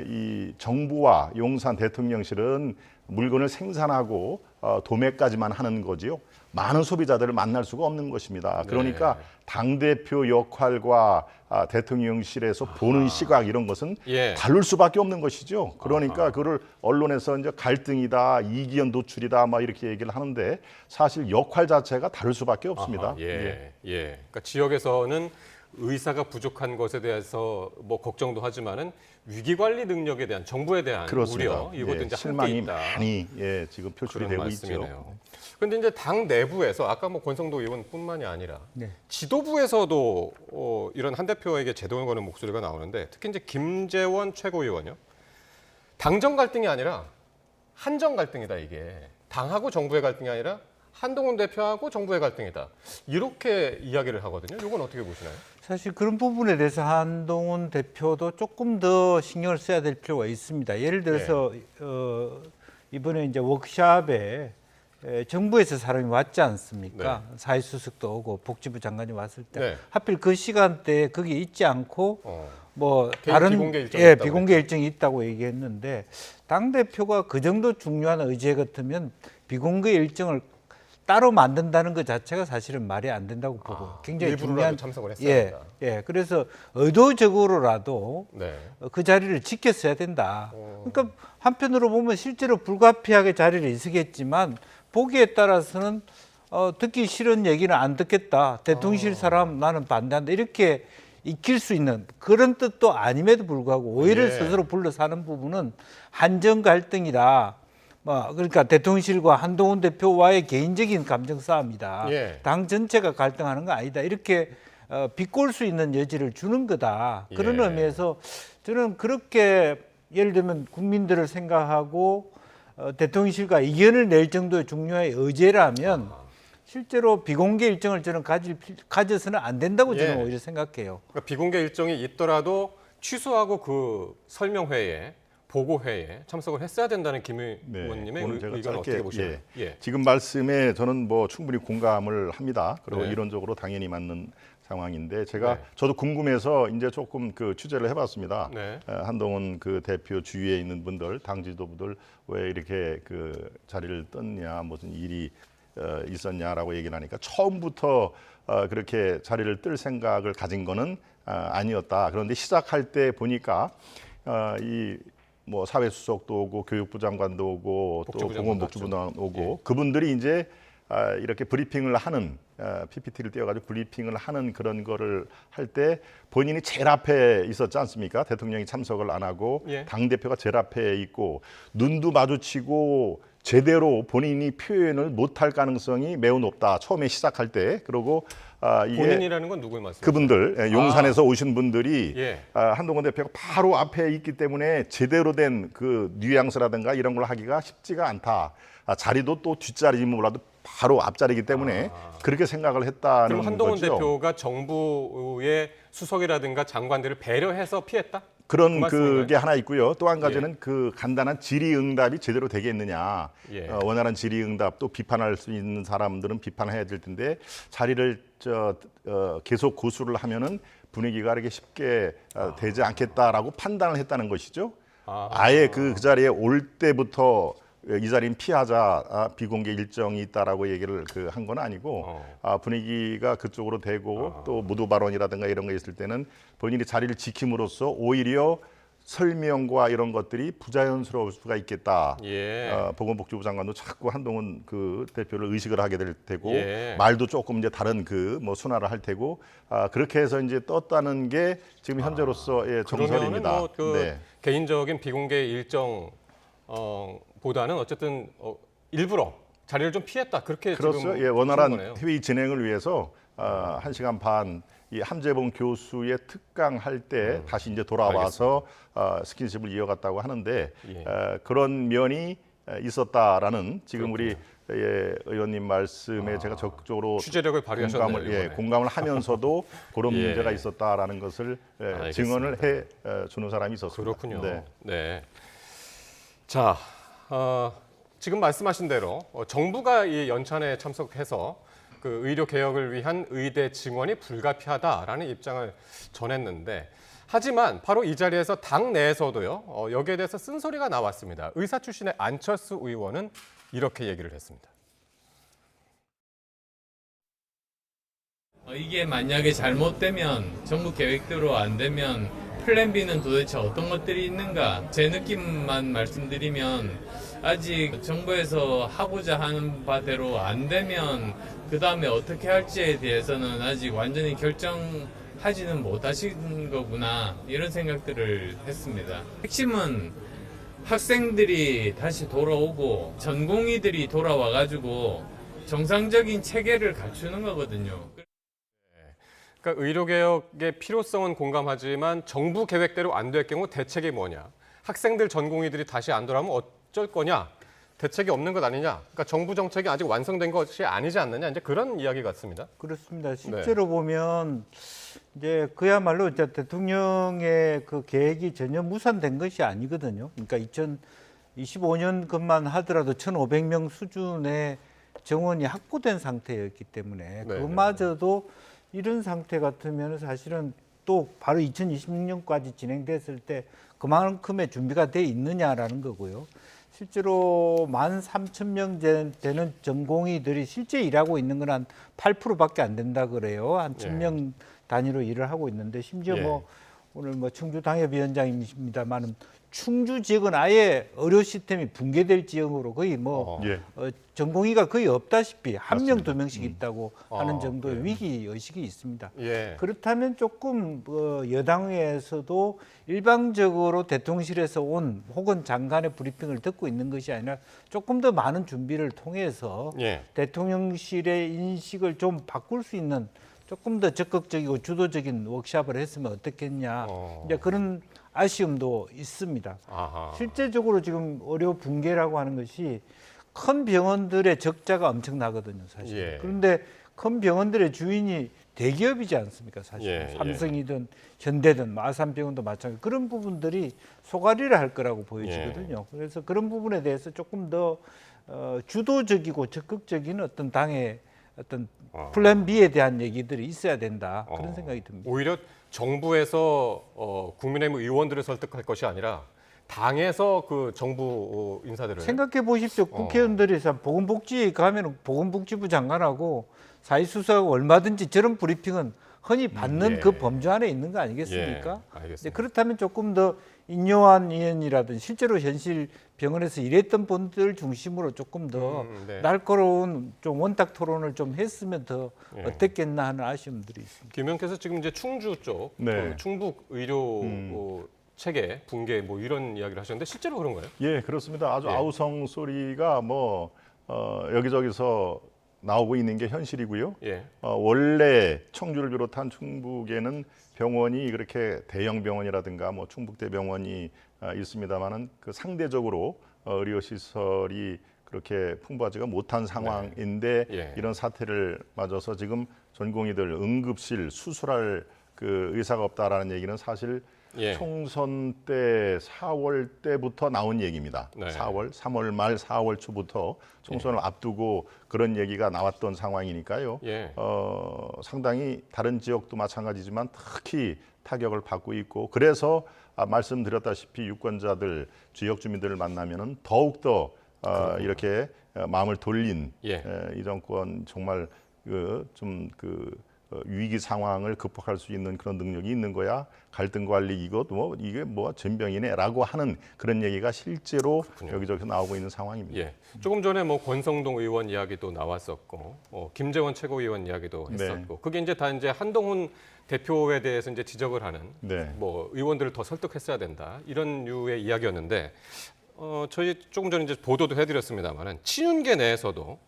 이 정부와 용산 대통령실은 물건을 생산하고 도매까지만 하는 거지요. 많은 소비자들을 만날 수가 없는 것입니다. 그러니까 당대표 역할과 대통령실에서 보는 시각 이런 것은 다를 수밖에 없는 것이죠. 그러니까 그걸 언론에서 이제 갈등이다, 이기현 노출이다 막 이렇게 얘기를 하는데 사실 역할 자체가 다를 수밖에 없습니다. 그러니까 지역에서는 의사가 부족한 것에 대해서 뭐 걱정도 하지만은 위기 관리 능력에 대한 정부에 대한 우려 이것도 이제 실망이 함께 있다. 많이 지금 표출이 되고 있죠. 그런데 이제 당 내부에서 아까 뭐 권성도 의원뿐만이 아니라 지도부에서도 이런 한 대표에게 제동을 거는 목소리가 나오는데 특히 이제 김재원 최고위원요. 당정 갈등이 아니라 한정 갈등이다 이게. 당하고 정부의 갈등이 아니라 한동훈 대표하고 정부의 갈등이다. 이렇게 이야기를 하거든요. 이건 어떻게 보시나요? 사실 그런 부분에 대해서 한동훈 대표도 조금 더 신경을 써야 될 필요가 있습니다. 예를 들어서 이번에 이제 워크숍에 정부에서 사람이 왔지 않습니까? 사회수석도 오고 복지부 장관이 왔을 때 하필 그 시간대에 거기 있지 않고 뭐 다른 비공개 일정이 있다고 얘기했는데 당 대표가 그 정도 중요한 의제 같으면 비공개 일정을 따로 만든다는 것 자체가 사실은 말이 안 된다고 보고 굉장히 중요한 참석을 했습니다. 그래서 의도적으로라도 그 자리를 지켰어야 된다. 그러니까 한편으로 보면 실제로 불가피하게 자리를 이수겠지만 보기에 따라서는 듣기 싫은 얘기는 안 듣겠다. 대통령실 사람 나는 반대한다. 이렇게 익힐 수 있는 그런 뜻도 아님에도 불구하고 오해를 스스로 불러사는 부분은 한정 갈등이다. 그러니까 대통령실과 한동훈 대표와의 개인적인 감정 싸움이다. 당 전체가 갈등하는 거 아니다. 이렇게 비꼴 수 있는 여지를 주는 거다. 그런 의미에서 저는 그렇게 예를 들면 국민들을 생각하고 대통령실과 의견을 낼 정도의 중요한 의제라면 실제로 비공개 일정을 저는 가져서는 안 된다고 저는 오히려 생각해요. 그러니까 비공개 일정이 있더라도 취소하고 그 설명회에 보고회에 참석을 했어야 된다는 김 의원님의 의견을 어떻게 보시나요? 지금 말씀에 저는 뭐 충분히 공감을 합니다. 그리고 이론적으로 당연히 맞는 상황인데 저도 궁금해서 이제 조금 그 취재를 해봤습니다. 한동훈 그 대표 주위에 있는 분들, 당 지도부들 왜 이렇게 그 자리를 떴냐, 무슨 일이 있었냐라고 얘기를 하니까 처음부터 그렇게 자리를 뜰 생각을 가진 거는 아니었다. 그런데 시작할 때 보니까 뭐 사회수석도 오고 교육부 장관도 오고 또 보건복지부 장관 오고 그분들이 이제 이렇게 브리핑을 하는 PPT를 띄워가지고 브리핑을 하는 그런 거를 할 때 본인이 제일 앞에 있었지 않습니까? 대통령이 참석을 안 하고 당대표가 제일 앞에 있고 눈도 마주치고 제대로 본인이 표현을 못할 가능성이 매우 높다. 처음에 시작할 때. 그리고 이게 본인이라는 건 누구의 말씀이세요? 그분들 용산에서 오신 분들이 한동훈 대표가 바로 앞에 있기 때문에 제대로 된 그 뉘앙스라든가 이런 걸 하기가 쉽지가 않다. 자리도 또 뒷자리지 몰라도 바로 앞자리이기 때문에 그렇게 생각을 했다는 거죠. 그럼 한동훈 대표가 정부의 수석이라든가 장관들을 배려해서 피했다? 그런 말씀인가요? 그게 하나 있고요. 또 한 가지는 그 간단한 질의응답이 제대로 되겠느냐. 원활한 질의응답, 또 비판할 수 있는 사람들은 비판해야 될 텐데 자리를 계속 고수를 하면은 분위기가 이렇게 쉽게 되지 않겠다라고 판단을 했다는 것이죠. 아예 그 자리에 올 때부터 이 자리는 피하자, 비공개 일정이 있다라고 얘기를 한 건 아니고 분위기가 그쪽으로 되고 또 모두 발언이라든가 이런 거 있을 때는 본인이 자리를 지킴으로써 오히려 설명과 이런 것들이 부자연스러울 수가 있겠다. 보건복지부 장관도 자꾸 한동훈 그 대표를 의식을 하게 될 테고 말도 조금 이제 다른 그 뭐 순화를 할 테고 그렇게 해서 이제 떴다는 게 지금 현재로서의 정설입니다. 뭐 그 개인적인 비공개 일정 보다는 어쨌든 일부러 자리를 좀 피했다. 그렇게 그렇죠. 지금 원활한 거네요. 회의 진행을 위해서 1시간 반 이 함재봉 교수의 특강할 때 다시 이제 돌아와서 스킨십을 이어갔다고 하는데 그런 면이 있었다라는 지금 우리 의원님 말씀에 제가 적극적으로 취재력을 발휘하셨네요. 공감을 하면서도 그런 문제가 있었다라는 것을 증언을 해 주는 사람이 있었습니다. 그렇군요. 네. 자, 지금 말씀하신 대로 정부가 이 연찬에 참석해서 그 의료 개혁을 위한 의대 증원이 불가피하다라는 입장을 전했는데, 하지만 바로 이 자리에서 당 내에서도요 여기에 대해서 쓴소리가 나왔습니다. 의사 출신의 안철수 의원은 이렇게 얘기를 했습니다. 이게 만약에 잘못되면 정부 계획대로 안 되면 플랜 B는 도대체 어떤 것들이 있는가? 제 느낌만 말씀드리면 아직 정부에서 하고자 하는 바대로 안 되면 그 다음에 어떻게 할지에 대해서는 아직 완전히 결정하지는 못하신 거구나, 이런 생각들을 했습니다. 핵심은 학생들이 다시 돌아오고 전공의들이 돌아와가지고 정상적인 체계를 갖추는 거거든요. 그러니까 의료개혁의 필요성은 공감하지만 정부 계획대로 안 될 경우 대책이 뭐냐. 학생들 전공의들이 다시 안 돌아오면 어쩔 거냐. 대책이 없는 것 아니냐. 그러니까 정부 정책이 아직 완성된 것이 아니지 않느냐. 이제 그런 이야기 같습니다. 그렇습니다. 실제로 보면 이제 그야말로 이제 대통령의 그 계획이 전혀 무산된 것이 아니거든요. 그러니까 2025년것만 하더라도 1,500명 수준의 정원이 확보된 상태였기 때문에 그것마저도 이런 상태 같으면 사실은 또 바로 2026년까지 진행됐을 때 그만큼의 준비가 돼 있느냐라는 거고요. 실제로 13,000명 되는 전공의들이 실제 일하고 있는 건 한 8%밖에 안 된다 그래요. 한 1,000명 단위로 일을 하고 있는데 심지어 뭐 오늘 뭐 충주 당협위원장이십니다만은 충주 지역은 아예 의료 시스템이 붕괴될 지역으로 거의 뭐 전공의가 거의 없다시피 한 명, 두 명씩 있다고 하는 정도의 위기 의식이 있습니다. 그렇다면 조금 여당에서도 일방적으로 대통령실에서 온 혹은 장관의 브리핑을 듣고 있는 것이 아니라 조금 더 많은 준비를 통해서 대통령실의 인식을 좀 바꿀 수 있는 조금 더 적극적이고 주도적인 워크숍을 했으면 어떻겠냐. 이제 그런 아쉬움도 있습니다. 실제적으로 지금 의료 붕괴라고 하는 것이 큰 병원들의 적자가 엄청나거든요, 사실. 그런데 큰 병원들의 주인이 대기업이지 않습니까, 사실. 삼성이든 현대든 아산병원도 마찬가지. 그런 부분들이 소가리를 할 거라고 보여지거든요. 그래서 그런 부분에 대해서 조금 더 주도적이고 적극적인 어떤 당의 어떤 플랜 B에 대한 얘기들이 있어야 된다, 그런 생각이 듭니다. 오히려 정부에서 국민의힘 의원들을 설득할 것이 아니라 당에서 그 정부 인사들을 생각해 보십시오. 국회의원들이 보건복지에 가면 보건복지부 장관하고 사회수석하고 얼마든지 저런 브리핑은 흔히 받는 그 범주 안에 있는 거 아니겠습니까? 알겠습니다. 그렇다면 조금 더 인요한 의원이라든지 실제로 현실 병원에서 일했던 분들 중심으로 조금 더 날카로운 좀 원탁 토론을 좀 했으면 더 어땠겠나 하는 아쉬움들이 있습니다. 김 의원께서 지금 이제 충주 쪽 그 충북 의료 체계 붕괴 뭐 이런 이야기를 하셨는데 실제로 그런가요? 예, 그렇습니다. 아주 아우성 소리가 뭐 여기저기서 나오고 있는 게 현실이고요. 원래 청주를 비롯한 충북에는 병원이 그렇게 대형 병원이라든가 뭐 충북대병원이 있습니다만은 그 상대적으로 의료 시설이 그렇게 풍부하지가 못한 상황인데 이런 사태를 맞아서 지금 전공의들 응급실 수술할 그 의사가 없다라는 얘기는 사실 총선 때 4월 때부터 나온 얘기입니다. 3월 말 4월 초부터 총선을 앞두고 그런 얘기가 나왔던 상황이니까요. 상당히 다른 지역도 마찬가지지만 특히 타격을 받고 있고, 그래서 말씀드렸다시피 유권자들, 지역 주민들을 만나면은 더욱더 이렇게 마음을 돌린 이 정권 정말 위기 상황을 극복할 수 있는 그런 능력이 있는 거야. 갈등 관리 이게 전병이네라고 하는 그런 얘기가 실제로 여기저기서 나오고 있는 상황입니다. 조금 전에 권성동 의원 이야기도 나왔었고, 김재원 최고위원 이야기도 했었고, 그게 이제 다 이제 한동훈 대표에 대해서 이제 지적을 하는 의원들을 더 설득했어야 된다 이런 류의 이야기였는데. 저희 조금 전에 이제 보도도 해드렸습니다만은 친윤계 내에서도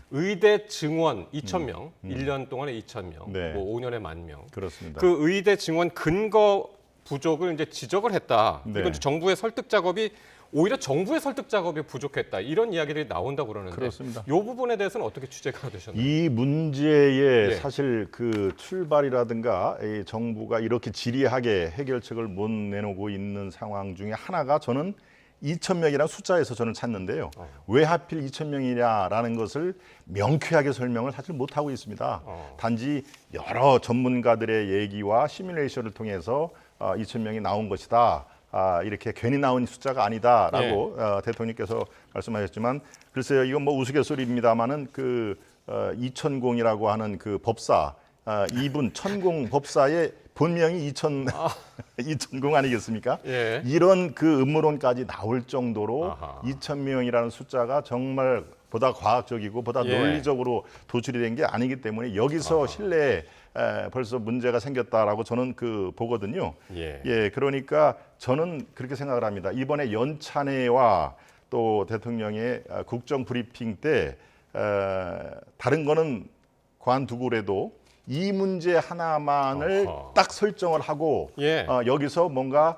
의대 증원 2,000명, 1년 동안에 2,000명, 5년에 10,000명. 그렇습니다. 그 의대 증원 근거 부족을 이제 지적을 했다. 그리고 이제 정부의 설득 작업이 오히려 정부의 설득 작업이 부족했다. 이런 이야기들이 나온다고 그러는데, 그렇습니다. 이 부분에 대해서는 어떻게 취재가 되셨나요? 이 문제의 사실 그 출발이라든가 이 정부가 이렇게 지리하게 해결책을 못 내놓고 있는 상황 중에 하나가 저는 2,000명이라는 숫자에서 저는 찾는데요. 왜 하필 2,000명이냐라는 것을 명쾌하게 설명을 사실 못하고 있습니다. 단지 여러 전문가들의 얘기와 시뮬레이션을 통해서 2,000명이 나온 것이다. 이렇게 괜히 나온 숫자가 아니다라고 대통령께서 말씀하셨지만, 글쎄요, 이건 우스갯소리입니다만은 그 이천공이라고 하는 그 법사, 이분 천공 법사의 본명이 이천공 아니겠습니까? 이런 그 음모론까지 나올 정도로 2,000명이라는 숫자가 정말 보다 과학적이고 보다 논리적으로 도출이 된 게 아니기 때문에 여기서 신뢰에 벌써 문제가 생겼다라고 저는 보거든요. 그러니까 저는 그렇게 생각을 합니다. 이번에 연찬회와 또 대통령의 국정 브리핑 때 다른 거는 관두고라도 이 문제 하나만을 딱 설정을 하고 여기서 뭔가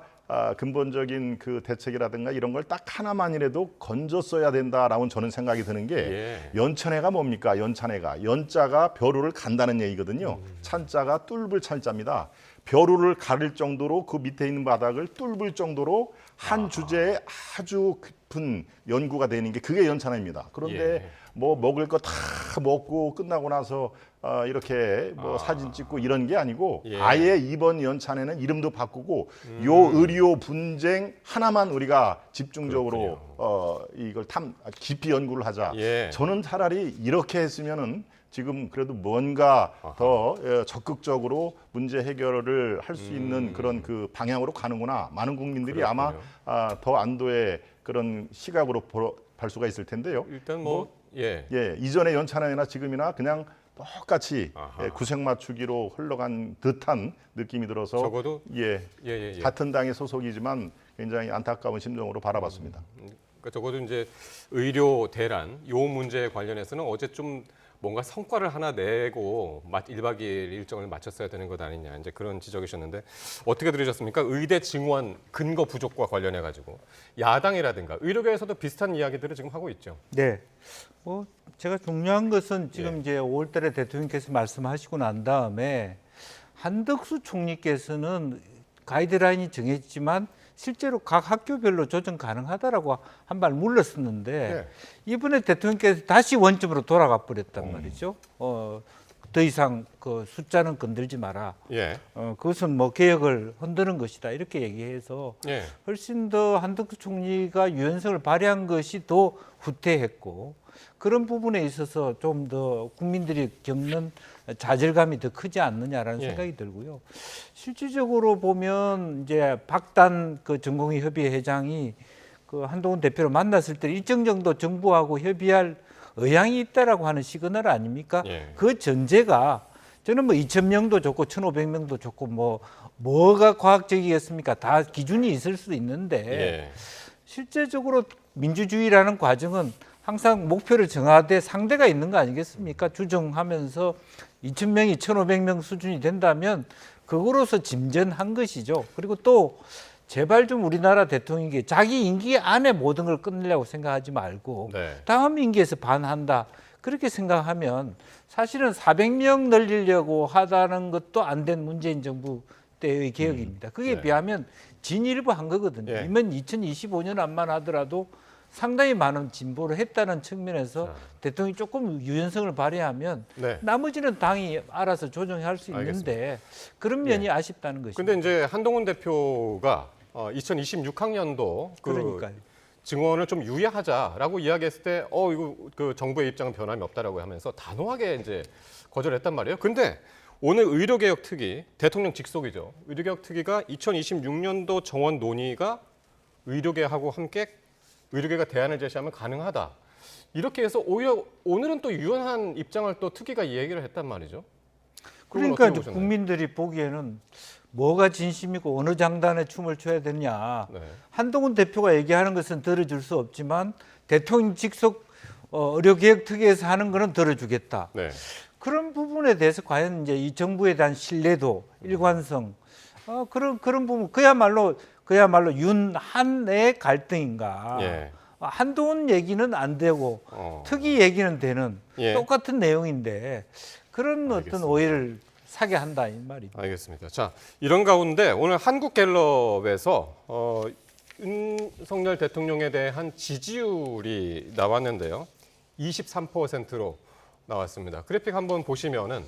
근본적인 그 대책이라든가 이런 걸 딱 하나만이라도 건졌어야 된다라고 저는 생각이 드는 게 연찬회가 뭡니까? 연자가 벼루를 간다는 얘기거든요. 찬자가 뚫을 찬자입니다. 벼루를 가를 정도로 그 밑에 있는 바닥을 뚫을 정도로 한 주제에 아주 깊은 연구가 되는 게 그게 연찬회입니다. 그런데 먹을 거 다 먹고 끝나고 나서 이렇게 사진 찍고 이런 게 아니고 아예 이번 연찬회는 이름도 바꾸고 요 의료 분쟁 하나만 우리가 집중적으로 이걸 깊이 연구를 하자. 저는 차라리 이렇게 했으면은 지금 그래도 뭔가 더 적극적으로 문제 해결을 할 수 있는 그런 그 방향으로 가는구나. 많은 국민들이 아마 더 안도의 그런 시각으로 볼 수가 있을 텐데요. 일단 이전의 연찬회나 지금이나 그냥 똑같이 구색 맞추기로 흘러간 듯한 느낌이 들어서 적어도 같은 당의 소속이지만 굉장히 안타까운 심정으로 바라봤습니다. 그러니까 적어도 이제 의료 대란 요 문제에 관련해서는 어제 좀 뭔가 성과를 하나 내고 1박 2일 일정을 마쳤어야 되는 것 아니냐, 이제 그런 지적이셨는데 어떻게 들으셨습니까? 의대 증원 근거 부족과 관련해 가지고 야당이라든가 의료계에서도 비슷한 이야기들을 지금 하고 있죠. 네. 제가 중요한 것은 지금 이제 5월달에 대통령께서 말씀하시고 난 다음에 한덕수 총리께서는 가이드라인이 정했지만 실제로 각 학교별로 조정 가능하다라고 한 발 물렀었는데 이번에 대통령께서 다시 원점으로 돌아가 버렸단 말이죠. 더 이상 그 숫자는 건들지 마라. 그것은 개혁을 흔드는 것이다. 이렇게 얘기해서 훨씬 더 한덕수 총리가 유연성을 발휘한 것이 더 후퇴했고, 그런 부분에 있어서 좀 더 국민들이 겪는 좌절감이 더 크지 않느냐라는 생각이 들고요. 실질적으로 보면 이제 박단 그 전공의협의회 회장이 그 한동훈 대표를 만났을 때 일정 정도 정부하고 협의할 의향이 있다라고 하는 시그널 아닙니까? 그 전제가 저는 2,000명도 좋고 1,500명도 좋고 뭐가 과학적이겠습니까? 다 기준이 있을 수도 있는데 실제적으로 민주주의라는 과정은 항상 목표를 정하되 상대가 있는 거 아니겠습니까? 주정하면서 2,000명이 1,500명 수준이 된다면 그거로서 짐전한 것이죠. 그리고 또 제발 좀 우리나라 대통령이 자기 임기 안에 모든 걸 끝내려고 생각하지 말고 다음 임기에서 반한다. 그렇게 생각하면 사실은 400명 늘리려고 하다는 것도 안 된 문재인 정부 때의 개혁입니다. 그에 네. 비하면 진일보 한 거거든요. 예. 이번 2025년 안만 하더라도 상당히 많은 진보를 했다는 측면에서 대통령이 조금 유연성을 발휘하면 네. 나머지는 당이 알아서 조정할 수 있는데 그런 면이 아쉽다는 것입니다. 근데 이제 한동훈 대표가 2026학년도 그러니까요. 증원을 좀 유예하자라고 이야기했을 때 이거 그 정부의 입장은 변함이 없다라고 하면서 단호하게 이제 거절했단 말이에요. 근데 오늘 의료개혁 특위, 대통령 직속이죠. 의료개혁 특위가 2026년도 정원 논의가 의료개혁하고 함께 의료계가 대안을 제시하면 가능하다. 이렇게 해서 오히려 오늘은 또 유연한 입장을 또 특위가 이 얘기를 했단 말이죠. 그러니까 국민들이 보기에는 뭐가 진심이고 어느 장단에 춤을 춰야 되냐. 네. 한동훈 대표가 얘기하는 것은 들어줄 수 없지만 대통령 직속 의료개혁 특위에서 하는 거는 들어주겠다. 네. 그런 부분에 대해서 과연 이제 이 정부에 대한 신뢰도, 일관성 그런 부분 그야말로 윤한의 갈등인가. 예. 한동훈 얘기는 안 되고 특위 얘기는 되는 예. 똑같은 내용인데 그런 어떤 오해를 사게 한다 이 말이죠. 알겠습니다. 자, 이런 가운데 오늘 한국갤럽에서 윤석열 대통령에 대한 지지율이 나왔는데요. 23%로 나왔습니다. 그래픽 한번 보시면은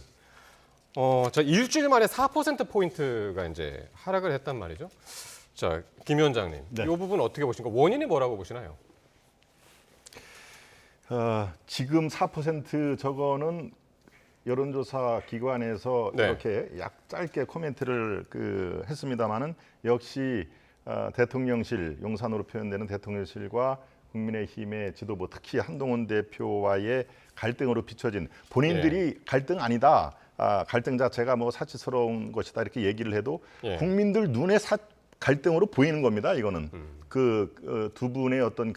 자, 일주일 만에 4%포인트가 이제 하락을 했단 말이죠. 자, 김 위원장님, 네. 이 부분 어떻게 보십니까? 원인이 뭐라고 보시나요? 지금 4% 저거는 여론조사 기관에서 네. 이렇게 짧게 코멘트를 했습니다마는 역시 대통령실, 용산으로 표현되는 대통령실과 국민의힘의 지도부, 특히 한동훈 대표와의 갈등으로 비춰진 본인들이 갈등 아니다. 갈등 자체가 뭐 사치스러운 것이다 이렇게 얘기를 해도 국민들 눈에 갈등으로 보이는 겁니다. 이거는 그 두 분의 어떤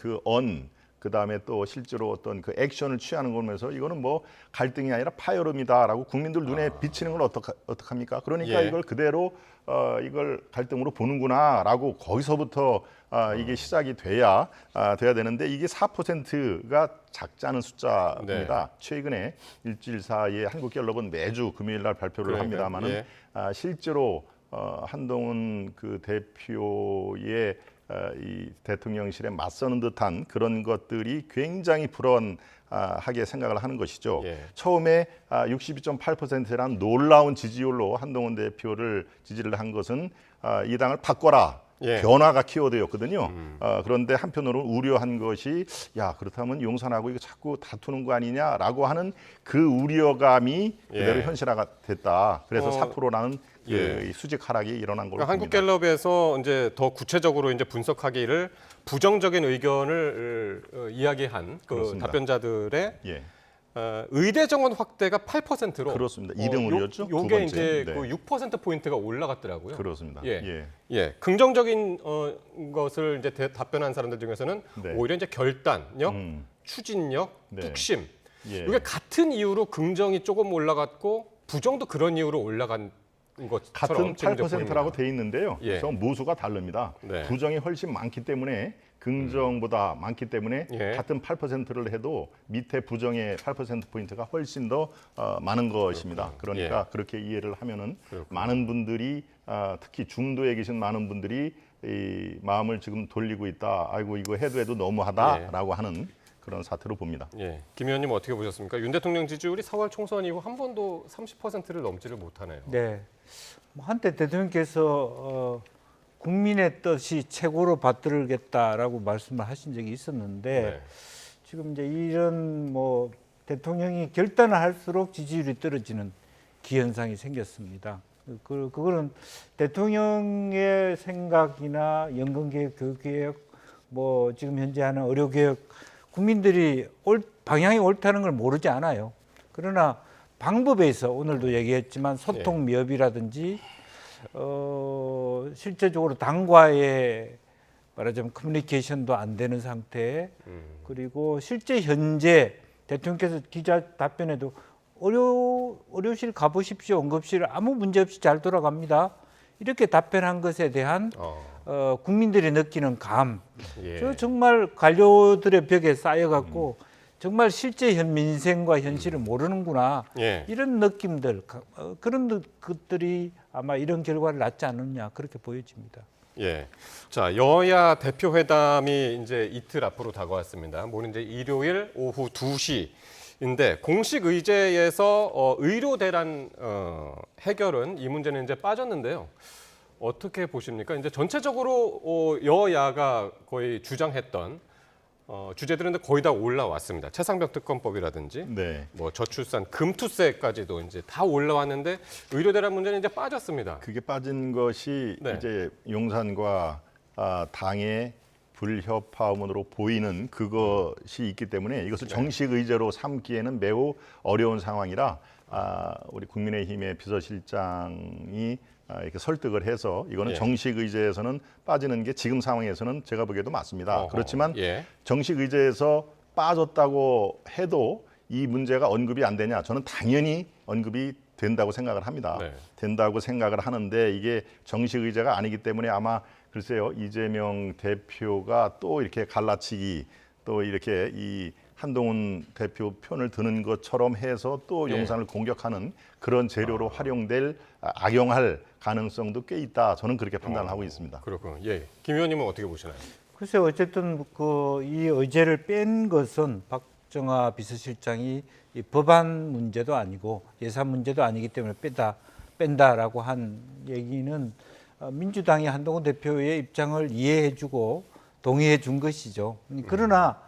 그다음에 또 실제로 어떤 그 액션을 취하는 거면서 이거는 뭐 갈등이 아니라 파열음이다라고 국민들 눈에 비치는 건 어떡합니까? 그러니까 이걸 그대로 이걸 갈등으로 보는구나라고 거기서부터 이게 시작이 돼야 되는데 이게 4%가 작지 않은 숫자입니다. 최근에 일주일 사이에 한국갤럽은 매주 금요일 날 발표를 합니다만은 실제로 한동훈 그 대표의 이 대통령실에 맞서는 듯한 그런 것들이 굉장히 불안하게 생각을 하는 것이죠. 처음에 62.8%라는 놀라운 지지율로 한동훈 대표를 지지를 한 것은 이 당을 바꿔라. 변화가 키워드였거든요. 그런데 한편으로 우려한 것이 그렇다면 용산하고 이거 자꾸 다투는 거 아니냐라고 하는 그 우려감이 그대로 현실화가 됐다. 그래서 4%라는 이 수직 하락이 일어난 걸로 봅니다. 한국갤럽에서 이제 더 구체적으로 이제 분석하기를 부정적인 의견을 이야기한 그 답변자들의 의대 정원 확대가 8%로 그렇습니다. 2등으로였죠. 요게 이제 그 6% 포인트가 올라갔더라고요. 그렇습니다. 긍정적인 것을 이제 답변한 사람들 중에서는 오히려 이제 결단력, 추진력, 뚝심 이게 같은 이유로 긍정이 조금 올라갔고 부정도 그런 이유로 올라간 같은 8%라고 돼 있는데요. 저 모수가 다릅니다. 네. 부정이 훨씬 많기 때문에 긍정보다 많기 때문에 같은 8%를 해도 밑에 부정의 8%포인트가 훨씬 더 많은 것입니다. 그러니까 그렇게 이해를 하면은 많은 분들이 특히 중도에 계신 많은 분들이 이 마음을 지금 돌리고 있다. 아이고 이거 해도 너무하다라고 하는 그런 사태로 봅니다. 김 의원님 어떻게 보셨습니까? 윤 대통령 지지율이 4월 총선 이후 한 번도 30%를 넘지를 못하네요. 네, 한때 대통령께서 국민의 뜻이 최고로 받들겠다라고 말씀을 하신 적이 있었는데 지금 이제 이런 뭐 대통령이 결단을 할수록 지지율이 떨어지는 기현상이 생겼습니다. 그거는 대통령의 생각이나 연금개혁, 교육개혁, 뭐 지금 현재 하는 의료개혁 국민들이 방향이 옳다는 걸 모르지 않아요. 그러나 방법에 있어 오늘도 얘기했지만 소통 미흡이라든지 실제적으로 당과의 말하자면 커뮤니케이션도 안 되는 상태 그리고 실제 현재 대통령께서 기자 답변에도 의료실 가보십시오. 응급실 아무 문제 없이 잘 돌아갑니다. 이렇게 답변한 것에 대한 국민들이 느끼는 감. 저 정말 관료들의 벽에 쌓여갖고 정말 실제 민생과 현실을 모르는구나. 예. 이런 느낌들, 그런 것들이 아마 이런 결과를 낳지 않느냐 그렇게 보여집니다. 예. 자, 여야 대표 회담이 이제 이틀 앞으로 다가왔습니다. 모레 이제 일요일 오후 2시인데 공식 의제에서 의료 대란 해결은 이 문제는 이제 빠졌는데요. 어떻게 보십니까? 이제 전체적으로 여야가 거의 주장했던 주제들은 거의 다 올라왔습니다. 최상병 특검법이라든지, 네. 뭐 저출산 금투세까지도 이제 다 올라왔는데 의료 대란 문제는 이제 빠졌습니다. 그게 빠진 것이 네. 이제 용산과 당의 불협화음으로 보이는 그것이 있기 때문에 이것을 정식 의제로 삼기에는 매우 어려운 상황이라 우리 국민의힘의 비서실장이 이렇게 설득을 해서 이거는 예. 정식 의제에서는 빠지는 게 지금 상황에서는 제가 보기에도 맞습니다. 그렇지만 예. 정식 의제에서 빠졌다고 해도 이 문제가 언급이 안 되냐? 저는 당연히 언급이 된다고 생각을 합니다. 네. 된다고 생각을 하는데 이게 정식 의제가 아니기 때문에 아마 글쎄요, 이재명 대표가 또 이렇게 갈라치기 또 이렇게 이 한동훈 대표 편을 드는 것처럼 해서 또 예. 용산을 공격하는 그런 재료로 악용할 가능성도 꽤 있다. 저는 그렇게 판단을 하고 있습니다. 그렇군요. 예. 김 의원님은 어떻게 보시나요? 글쎄요, 어쨌든 이 의제를 뺀 것은 박정아 비서실장이 이 법안 문제도 아니고 예산 문제도 아니기 때문에 뺀다라고 한 얘기는 민주당이 한동훈 대표의 입장을 이해해주고 동의해준 것이죠. 그러나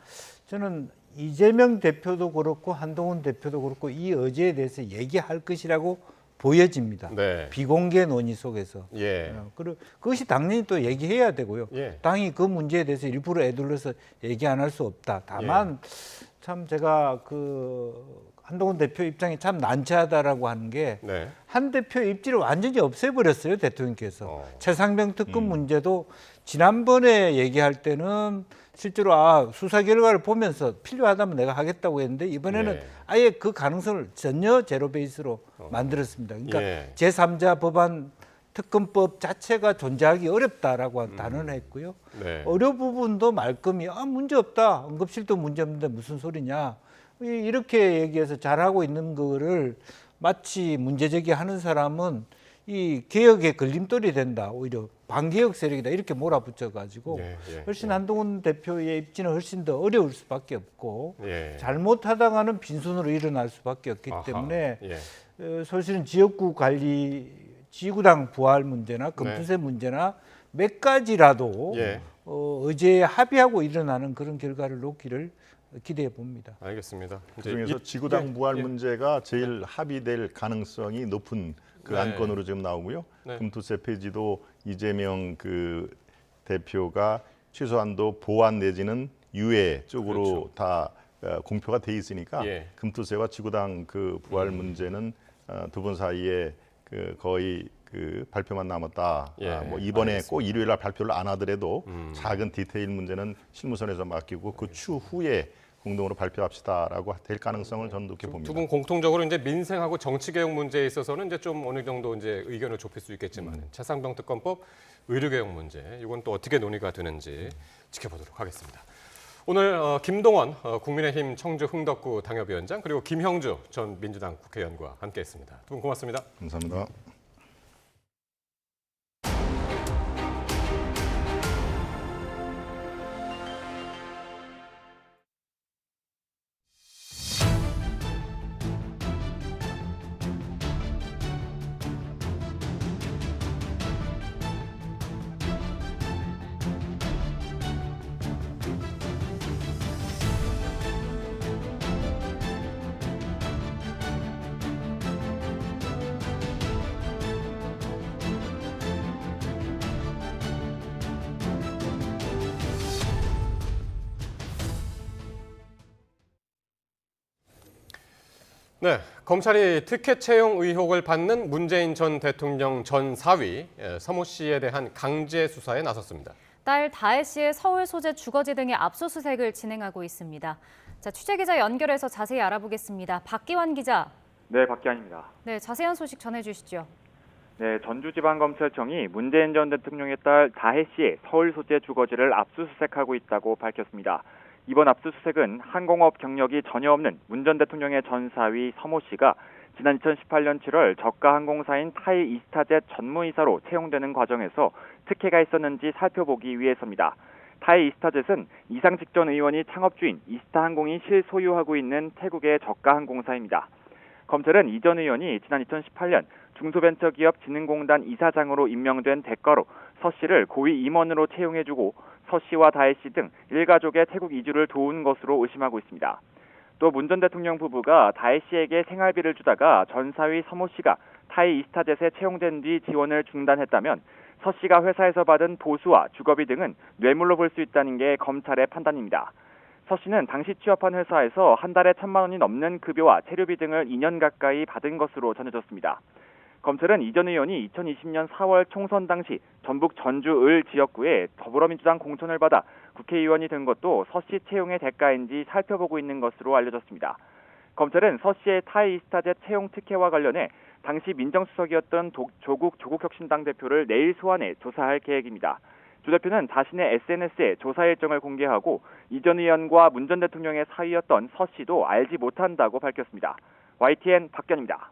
저는 이재명 대표도 그렇고 한동훈 대표도 그렇고 이 의제에 대해서 얘기할 것이라고 보여집니다. 네. 비공개 논의 속에서. 예. 그리고 그것이 당연히 또 얘기해야 되고요. 예. 당이 그 문제에 대해서 일부러 애둘러서 얘기 안 할 수 없다. 다만 참 제가 한동훈 대표 입장이 참 난처하다라고 하는 게 한 대표의 입지를 완전히 없애버렸어요. 대통령께서. 최상병 특검 문제도 지난번에 얘기할 때는 실제로 수사 결과를 보면서 필요하다면 내가 하겠다고 했는데 이번에는 아예 그 가능성을 전혀 제로 베이스로 만들었습니다. 그러니까 제3자 법안 특검법 자체가 존재하기 어렵다라고 단언했고요. 의료 부분도 말끔히 문제 없다. 응급실도 문제 없는데 무슨 소리냐. 이렇게 얘기해서 잘하고 있는 거를 마치 문제제기하는 사람은 이 개혁의 걸림돌이 된다. 오히려 반개혁 세력이다. 이렇게 몰아붙여가지고 훨씬 한동훈 대표의 입지는 훨씬 더 어려울 수밖에 없고 잘못하다가는 빈손으로 일어날 수밖에 없기 때문에 사실은 지역구 관리, 지구당 부활 문제나 금투세 문제나 몇 가지라도 의제에 합의하고 일어나는 그런 결과를 놓기를 기대해 봅니다. 알겠습니다. 그중에서 지구당 부활 문제가 제일 합의될 가능성이 높은 안건으로 지금 나오고요. 금투세 폐지도 이재명 대표가 최소한도 보완 내지는 유예 쪽으로 다 공표가 돼 있으니까 금투세와 지구당 부활 문제는 두 분 사이에 거의 발표만 남았다. 뭐 이번에 알겠습니다. 꼭 일요일 날 발표를 안 하더라도 작은 디테일 문제는 실무선에서 맡기고 그 추후에 공동으로 발표합시다라고 될 가능성을 저는 높게 봅니다. 두 분 공통적으로 이제 민생하고 정치 개혁 문제에 있어서는 이제 좀 어느 정도 이제 의견을 좁힐 수 있겠지만 최상병 특검법, 의료 개혁 문제 이건 또 어떻게 논의가 되는지 지켜보도록 하겠습니다. 오늘 김동원 국민의힘 청주 흥덕구 당협위원장 그리고 김형주 전 민주당 국회의원과 함께했습니다. 두 분 고맙습니다. 감사합니다. 네, 검찰이 특혜 채용 의혹을 받는 문재인 전 대통령 전 사위 서모 씨에 대한 강제 수사에 나섰습니다. 딸 다혜 씨의 서울 소재 주거지 등의 압수수색을 진행하고 있습니다. 자, 취재기자 연결해서 자세히 알아보겠습니다. 박기환 기자. 네, 박기환입니다. 네, 자세한 소식 전해주시죠. 네, 전주지방검찰청이 문재인 전 대통령의 딸 다혜 씨의 서울 소재 주거지를 압수수색하고 있다고 밝혔습니다. 이번 압수수색은 항공업 경력이 전혀 없는 문 전 대통령의 전사위 서모 씨가 지난 2018년 7월 저가 항공사인 타이 이스타젯 전무이사로 채용되는 과정에서 특혜가 있었는지 살펴보기 위해서입니다. 타이 이스타젯은 이상 직전 의원이 창업주인 이스타항공이 실소유하고 있는 태국의 저가 항공사입니다. 검찰은 이 전 의원이 지난 2018년 중소벤처기업 진흥공단 이사장으로 임명된 대가로 서 씨를 고위 임원으로 채용해주고 서 씨와 다혜 씨 등 일가족의 태국 이주를 도운 것으로 의심하고 있습니다. 또 문 전 대통령 부부가 다혜 씨에게 생활비를 주다가 전사위 서모 씨가 타이 이스타젯에 채용된 뒤 지원을 중단했다면 서 씨가 회사에서 받은 보수와 주거비 등은 뇌물로 볼 수 있다는 게 검찰의 판단입니다. 서 씨는 당시 취업한 회사에서 한 달에 1,000만 원이 넘는 급여와 체류비 등을 2년 가까이 받은 것으로 전해졌습니다. 검찰은 이 전 의원이 2020년 4월 총선 당시 전북 전주 을 지역구에 더불어민주당 공천을 받아 국회의원이 된 것도 서 씨 채용의 대가인지 살펴보고 있는 것으로 알려졌습니다. 검찰은 서 씨의 타이 이스타젯 채용 특혜와 관련해 당시 민정수석이었던 조국 조국혁신당 대표를 내일 소환해 조사할 계획입니다. 조 대표는 자신의 SNS에 조사 일정을 공개하고 이 전 의원과 문 전 대통령의 사위였던 서 씨도 알지 못한다고 밝혔습니다. YTN 박견입니다.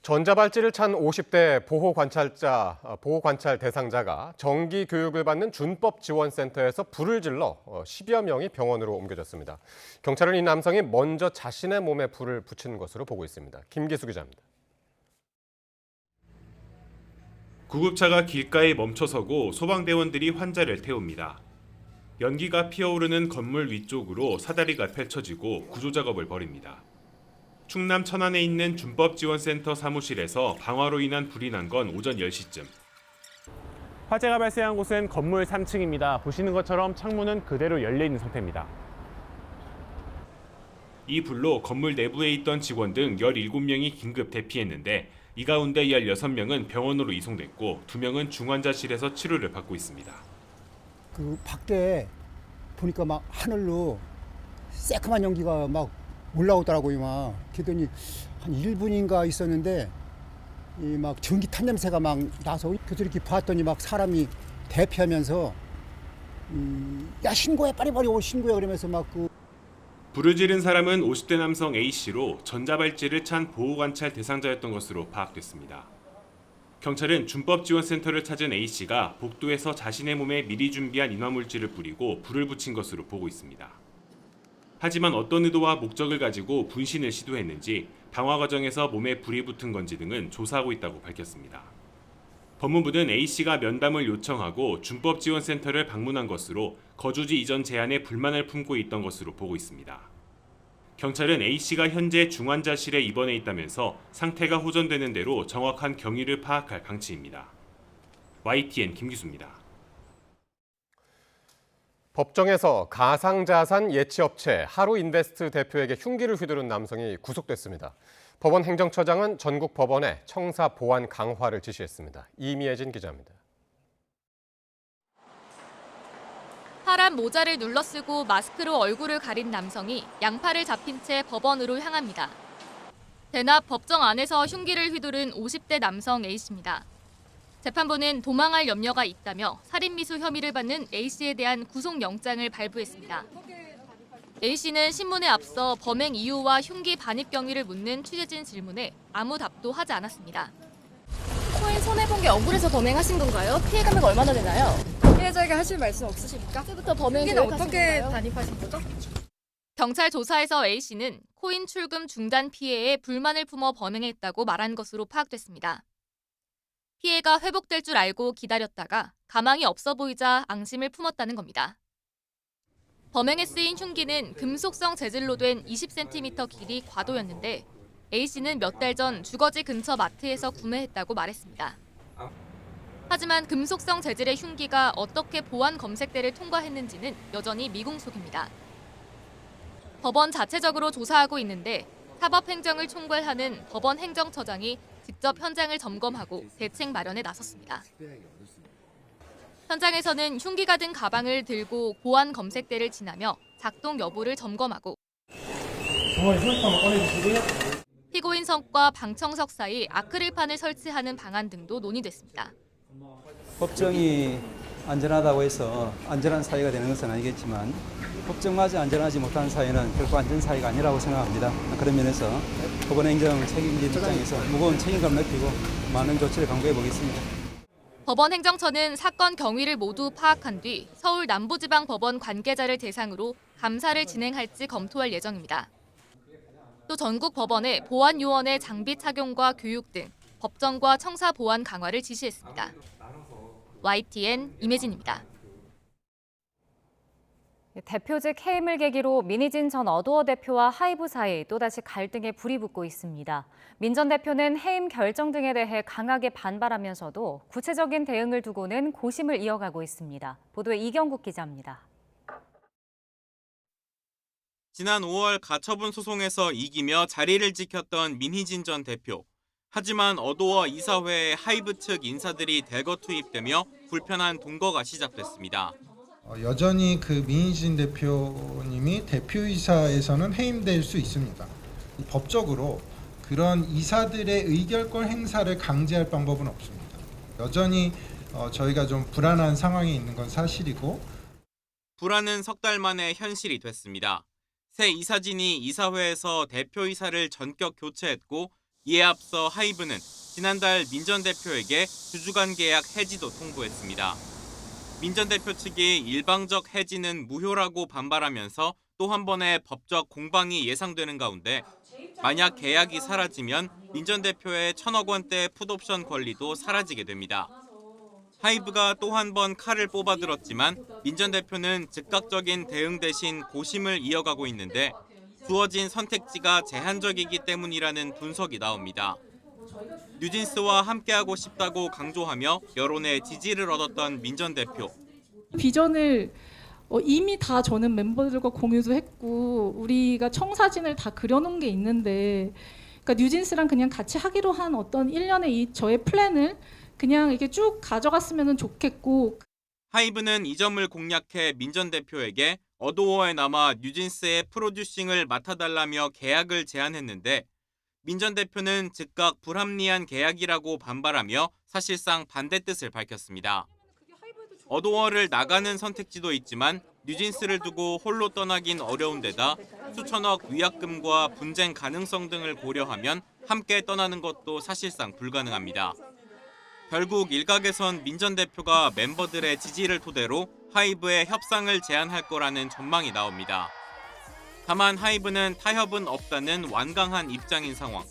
전자발찌를 찬 50대 보호관찰 대상자가 정기 교육을 받는 준법지원센터에서 불을 질러 10여 명이 병원으로 옮겨졌습니다. 경찰은 이 남성이 먼저 자신의 몸에 불을 붙인 것으로 보고 있습니다. 김기수 기자입니다. 구급차가 길가에 멈춰서고 소방대원들이 환자를 태웁니다. 연기가 피어오르는 건물 위쪽으로 사다리가 펼쳐지고 구조작업을 벌입니다. 충남 천안에 있는 준법지원센터 사무실에서 방화로 인한 불이 난 건 오전 10시쯤. 화재가 발생한 곳은 건물 3층입니다. 보시는 것처럼 창문은 그대로 열려 있는 상태입니다. 이 불로 건물 내부에 있던 직원 등 17명이 긴급 대피했는데 이 가운데 16명은 병원으로 이송됐고 2명은 중환자실에서 치료를 받고 있습니다. 그 밖에 보니까 막 하늘로 새까만 연기가 막 올라오더라고요. 막 그러더니 한 1분인가 있었는데 이 막 전기 탄 냄새가 막 나서 그래서 이렇게 봤더니 막 사람이 대피하면서 야 신고해 빨리빨리 신고해 그러면서 막 그 불을 지른 사람은 50대 남성 A씨로 전자발찌를 찬 보호관찰 대상자였던 것으로 파악됐습니다. 경찰은 준법지원센터를 찾은 A씨가 복도에서 자신의 몸에 미리 준비한 인화물질을 뿌리고 불을 붙인 것으로 보고 있습니다. 하지만 어떤 의도와 목적을 가지고 분신을 시도했는지 방화 과정에서 몸에 불이 붙은 건지 등은 조사하고 있다고 밝혔습니다. 법무부는 A씨가 면담을 요청하고 준법지원센터를 방문한 것으로 거주지 이전 제한에 불만을 품고 있던 것으로 보고 있습니다. 경찰은 A씨가 현재 중환자실에 입원해 있다면서 상태가 호전되는 대로 정확한 경위를 파악할 방침입니다. YTN 김기수입니다. 법정에서 가상자산 예치업체 하루인베스트 대표에게 흉기를 휘두른 남성이 구속됐습니다. 법원 행정처장은 전국 법원에 청사 보안 강화를 지시했습니다. 이미혜진 기자입니다. 파란 모자를 눌러쓰고 마스크로 얼굴을 가린 남성이 양팔을 잡힌 채 법원으로 향합니다. 대납 법정 안에서 흉기를 휘두른 50대 남성 A씨입니다. 재판부는 도망할 염려가 있다며 살인미수 혐의를 받는 A씨에 대한 구속영장을 발부했습니다. A씨는 신문에 앞서 범행 이유와 흉기 반입 경위를 묻는 취재진 질문에 아무 답도 하지 않았습니다. 코인 손해본 게 억울해서 범행하신 건가요? 피해 금액 얼마나 되나요? 피해자에게 하실 말씀 없으십니까? 그때부터 범행 계획하신 어떻게 단입하신 거죠? 경찰 조사에서 A씨는 코인 출금 중단 피해에 불만을 품어 범행했다고 말한 것으로 파악됐습니다. 피해가 회복될 줄 알고 기다렸다가 가망이 없어 보이자 앙심을 품었다는 겁니다. 범행에 쓰인 흉기는 금속성 재질로 된 20cm 길이 과도였는데 A씨는 몇 달 전 주거지 근처 마트에서 구매했다고 말했습니다. 하지만 금속성 재질의 흉기가 어떻게 보안 검색대를 통과했는지는 여전히 미공속입니다. 법원 자체적으로 조사하고 있는데 사법행정을 총괄하는 법원 행정처장이 직접 현장을 점검하고 대책 마련에 나섰습니다. 현장에서는 흉기가 든 가방을 들고 보안 검색대를 지나며 작동 여부를 점검하고 피고인 석과 방청석 사이 아크릴판을 설치하는 방안 등도 논의됐습니다. 법정이 안전하다고 해서 안전한 사회가 되는 것은 아니겠지만 법정마저 안전하지 못한 사회는 결코 안전 사회가 아니라고 생각합니다. 그런 면에서 법원 행정 책임진 입장에서 무거운 책임감을 느끼고 많은 조치를 강구해 보겠습니다. 법원 행정처는 사건 경위를 모두 파악한 뒤 서울 남부지방법원 관계자를 대상으로 감사를 진행할지 검토할 예정입니다. 또 전국 법원에 보안 요원의 장비 착용과 교육 등 법정과 청사 보안 강화를 지시했습니다. YTN 임혜진입니다. 대표직 해임을 계기로 민희진 전 어도어 대표와 하이브 사이 또다시 갈등에 불이 붙고 있습니다. 민 전 대표는 해임 결정 등에 대해 강하게 반발하면서도 구체적인 대응을 두고는 고심을 이어가고 있습니다. 보도에 이경국 기자입니다. 지난 5월 가처분 소송에서 이기며 자리를 지켰던 민희진 전 대표. 하지만 어도어 이사회의 하이브 측 인사들이 대거 투입되며 불편한 동거가 시작됐습니다. 여전히 그 민희진 대표님이 대표이사에서는 해임될 수 있습니다. 법적으로 그런 이사들의 의결권 행사를 강제할 방법은 없습니다. 여전히 저희가 좀 불안한 상황에 있는 건 사실이고 불안은 석 달 만에 현실이 됐습니다. 새 이사진이 이사회에서 대표이사를 전격 교체했고 이에 앞서 하이브는 지난달 민 전 대표에게 주주간 계약 해지도 통보했습니다. 민 전 대표 측이 일방적 해지는 무효라고 반발하면서 또 한 번의 법적 공방이 예상되는 가운데 만약 계약이 사라지면 민 전 대표의 1,000억 원대 풋옵션 권리도 사라지게 됩니다. 하이브가 또 한 번 칼을 뽑아들었지만 민 전 대표는 즉각적인 대응 대신 고심을 이어가고 있는데 주어진 선택지가 제한적이기 때문이라는 분석이 나옵니다. 뉴진스와 함께하고 싶다고 강조하며 여론의 지지를 얻었던 민 전 대표. 비전을 이미 다 저는 멤버들과 공유도 했고 우리가 청사진을 다 그려놓은 게 있는데 그러니까 뉴진스랑 그냥 같이 하기로 한 어떤 1년의 이 저의 플랜을 그냥 이렇게 쭉 가져갔으면 좋겠고. 하이브는 이 점을 공략해 민 전 대표에게 어도어에 남아 뉴진스의 프로듀싱을 맡아달라며 계약을 제안했는데 민 전 대표는 즉각 불합리한 계약이라고 반발하며 사실상 반대 뜻을 밝혔습니다. 어도어를 나가는 선택지도 있지만 뉴진스를 두고 홀로 떠나긴 어려운 데다 수천억 위약금과 분쟁 가능성 등을 고려하면 함께 떠나는 것도 사실상 불가능합니다. 결국 일각에선 민 전 대표가 멤버들의 지지를 토대로 하이브의 협상을 제안할 거라는 전망이 나옵니다. 다만 하이브는 타협은 없다는 완강한 입장인 상황.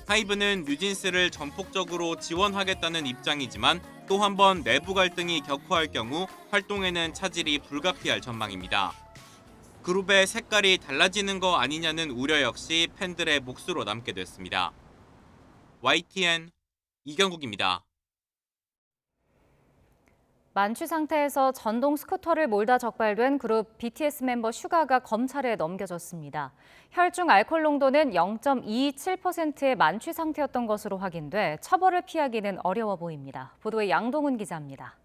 하이브는 뉴진스를 전폭적으로 지원하겠다는 입장이지만 또 한 번 내부 갈등이 격화할 경우 활동에는 차질이 불가피할 전망입니다. 그룹의 색깔이 달라지는 거 아니냐는 우려 역시 팬들의 몫으로 남게 됐습니다. YTN 이경국입니다. 만취 상태에서 전동 스쿠터를 몰다 적발된 그룹 BTS 멤버 슈가가 검찰에 넘겨졌습니다. 혈중 알코올 농도는 0.227%의 만취 상태였던 것으로 확인돼 처벌을 피하기는 어려워 보입니다. 보도에 양동훈 기자입니다.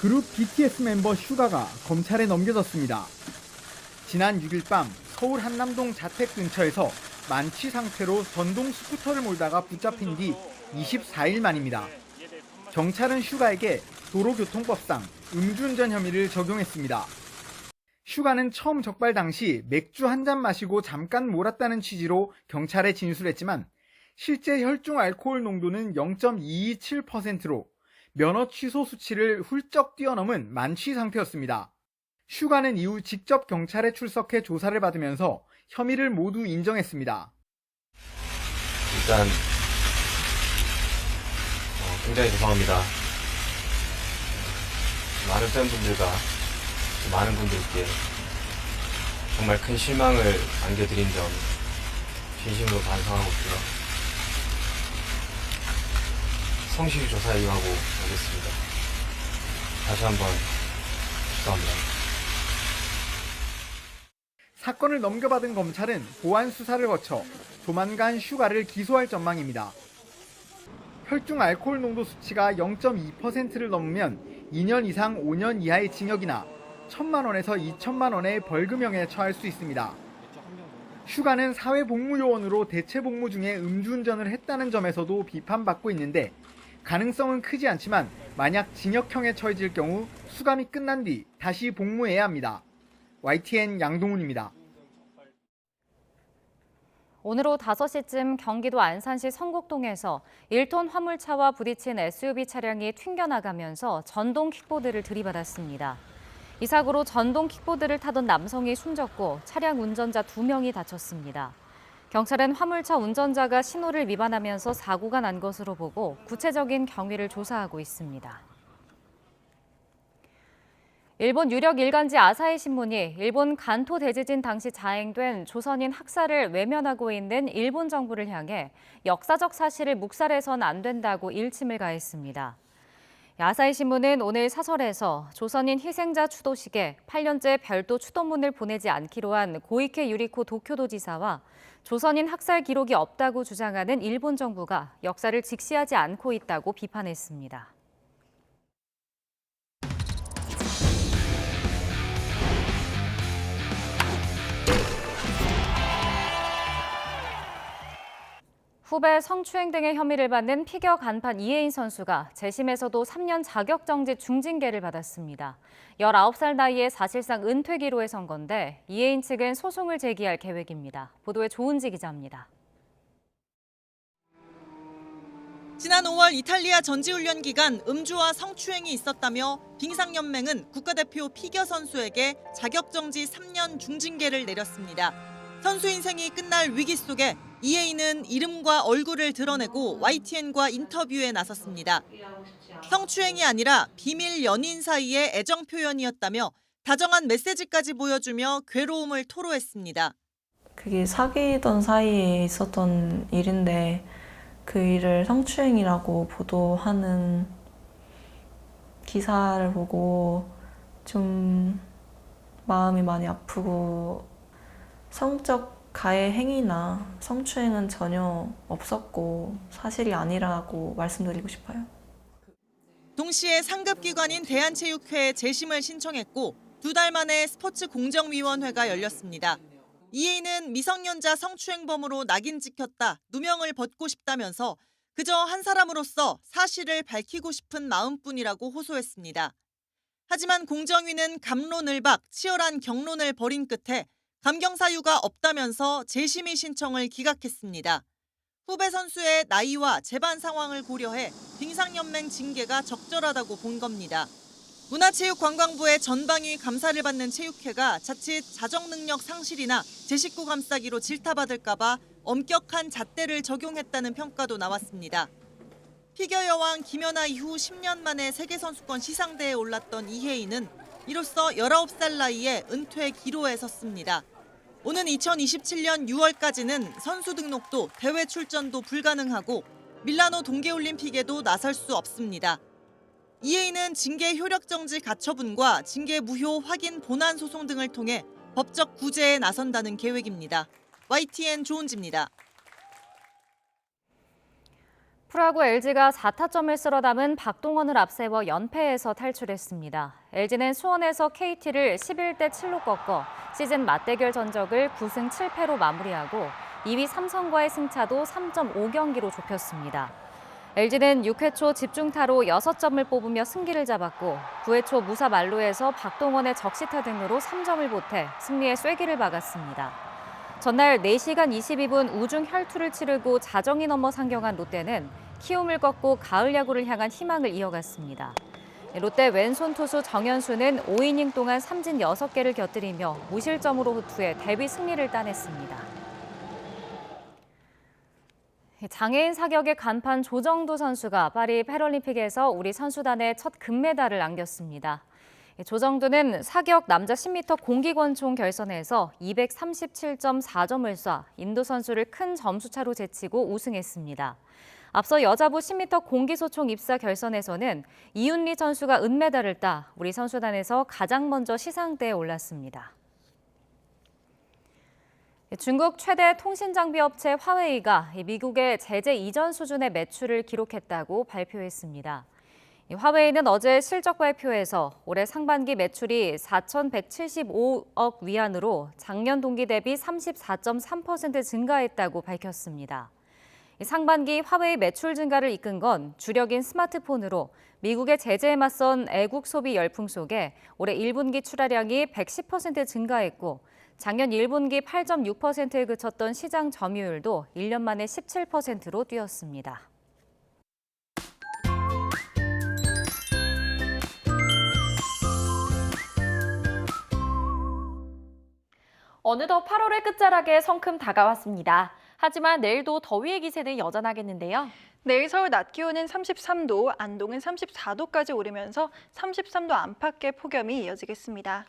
그룹 BTS 멤버 슈가가 검찰에 넘겨졌습니다. 지난 6일 밤 서울 한남동 자택 근처에서 만취 상태로 전동 스쿠터를 몰다가 붙잡힌 뒤 24일 만입니다. 경찰은 슈가에게 도로교통법상 음주운전 혐의를 적용했습니다. 슈가는 처음 적발 당시 맥주 한 잔 마시고 잠깐 몰았다는 취지로 경찰에 진술했지만 실제 혈중 알코올 농도는 0.227%로 면허 취소 수치를 훌쩍 뛰어넘은 만취 상태였습니다. 슈가는 이후 직접 경찰에 출석해 조사를 받으면서 혐의를 모두 인정했습니다. 일단 굉장히 죄송합니다. 많은 팬분들과 많은 분들께 정말 큰 실망을 안겨드린 점 진심으로 반성하고 있고요. 성실히 조사 이행하고 오겠습니다. 다시 한번 죄송합니다. 사건을 넘겨받은 검찰은 보안 수사를 거쳐 조만간 슈가를 기소할 전망입니다. 혈중 알코올 농도 수치가 0.2%를 넘으면 2년 이상 5년 이하의 징역이나 1,000만 원에서 2천만 원의 벌금형에 처할 수 있습니다. 슈가는 사회복무요원으로 대체복무 중에 음주운전을 했다는 점에서도 비판받고 있는데 가능성은 크지 않지만 만약 징역형에 처해질 경우 수감이 끝난 뒤 다시 복무해야 합니다. YTN 양동훈입니다. 오늘 오후 5시쯤 경기도 안산시 성곡동에서 1톤 화물차와 부딪힌 SUV 차량이 튕겨나가면서 전동 킥보드를 들이받았습니다. 이 사고로 전동 킥보드를 타던 남성이 숨졌고 차량 운전자 2명이 다쳤습니다. 경찰은 화물차 운전자가 신호를 위반하면서 사고가 난 것으로 보고 구체적인 경위를 조사하고 있습니다. 일본 유력 일간지 아사히 신문이 일본 간토 대지진 당시 자행된 조선인 학살을 외면하고 있는 일본 정부를 향해 역사적 사실을 묵살해선 안 된다고 일침을 가했습니다. 아사히 신문은 오늘 사설에서 조선인 희생자 추도식에 8년째 별도 추도문을 보내지 않기로 한 고이케 유리코 도쿄도 지사와 조선인 학살 기록이 없다고 주장하는 일본 정부가 역사를 직시하지 않고 있다고 비판했습니다. 후배 성추행 등의 혐의를 받는 피겨 간판 이혜인 선수가 재심에서도 3년 자격정지 중징계를 받았습니다. 19살 나이에 사실상 은퇴기로에 선 건데 이혜인 측은 소송을 제기할 계획입니다. 보도에 조은지 기자입니다. 지난 5월 이탈리아 전지훈련 기간 음주와 성추행이 있었다며 빙상연맹은 국가대표 피겨 선수에게 자격정지 3년 중징계를 내렸습니다. 선수 인생이 끝날 위기 속에 이혜인은 이름과 얼굴을 드러내고 YTN과 인터뷰에 나섰습니다. 성추행이 아니라 비밀 연인 사이의 애정 표현이었다며 다정한 메시지까지 보여주며 괴로움을 토로했습니다. 그게 사귀던 사이에 있었던 일인데 그 일을 성추행이라고 보도하는 기사를 보고 좀 마음이 많이 아프고 성적 가해 행위나 성추행은 전혀 없었고 사실이 아니라고 말씀드리고 싶어요. 동시에 상급기관인 대한체육회에 재심을 신청했고 2달 만에 스포츠공정위원회가 열렸습니다. 이혜인은 미성년자 성추행범으로 낙인 찍혔다, 누명을 벗고 싶다면서 그저 한 사람으로서 사실을 밝히고 싶은 마음뿐이라고 호소했습니다. 하지만 공정위는 갑론을박, 치열한 경론을 벌인 끝에 감경 사유가 없다면서 재심의 신청을 기각했습니다. 후배 선수의 나이와 재반 상황을 고려해 빙상연맹 징계가 적절하다고 본 겁니다. 문화체육관광부의 전방위 감사를 받는 체육회가 자칫 자정능력 상실이나 제 식구 감싸기로 질타받을까 봐 엄격한 잣대를 적용했다는 평가도 나왔습니다. 피겨 여왕 김연아 이후 10년 만에 세계선수권 시상대에 올랐던 이혜인은 이로써 19살 나이에 은퇴 기로에 섰습니다. 오는 2027년 6월까지는 선수 등록도 대회 출전도 불가능하고 밀라노 동계올림픽에도 나설 수 없습니다. 이혜인은 징계 효력정지 가처분과 징계 무효 확인 본안 소송 등을 통해 법적 구제에 나선다는 계획입니다. YTN 조은지입니다. 프로야구 LG가 4타점을 쓸어 담은 박동원을 앞세워 연패에서 탈출했습니다. LG는 수원에서 KT를 11대 7로 꺾어 시즌 맞대결 전적을 9승 7패로 마무리하고 2위 삼성과의 승차도 3.5경기로 좁혔습니다. LG는 6회 초 집중타로 6점을 뽑으며 승기를 잡았고 9회 초 무사 만루에서 박동원의 적시타 등으로 3점을 보태 승리의 쐐기를 박았습니다. 전날 4시간 22분 우중 혈투를 치르고 자정이 넘어 상경한 롯데는 키움을 꺾고 가을 야구를 향한 희망을 이어갔습니다. 롯데 왼손 투수 정현수는 5이닝 동안 삼진 6개를 곁들이며 무실점으로 호투해 데뷔 승리를 따냈습니다. 장애인 사격의 간판 조정두 선수가 파리 패럴림픽에서 우리 선수단의 첫 금메달을 안겼습니다. 조정두는 사격 남자 10m 공기권총 결선에서 237.4점을 쏴 인도 선수를 큰 점수차로 제치고 우승했습니다. 앞서 여자부 10m 공기소총 입사 결선에서는 이윤리 선수가 은메달을 따 우리 선수단에서 가장 먼저 시상대에 올랐습니다. 중국 최대 통신장비 업체 화웨이가 미국의 제재 이전 수준의 매출을 기록했다고 발표했습니다. 화웨이는 어제 실적 발표에서 올해 상반기 매출이 4,175억 위안으로 작년 동기 대비 34.3% 증가했다고 밝혔습니다. 상반기 화웨이 매출 증가를 이끈 건 주력인 스마트폰으로 미국의 제재에 맞선 애국 소비 열풍 속에 올해 1분기 출하량이 110% 증가했고 작년 1분기 8.6%에 그쳤던 시장 점유율도 1년 만에 17%로 뛰었습니다. 어느덧 8월의 끝자락에 성큼 다가왔습니다. 하지만 내일도 더위의 기세는 여전하겠는데요. 내일 서울 낮 기온은 33도, 안동은 34도까지 오르면서 33도 안팎의 폭염이 이어지겠습니다.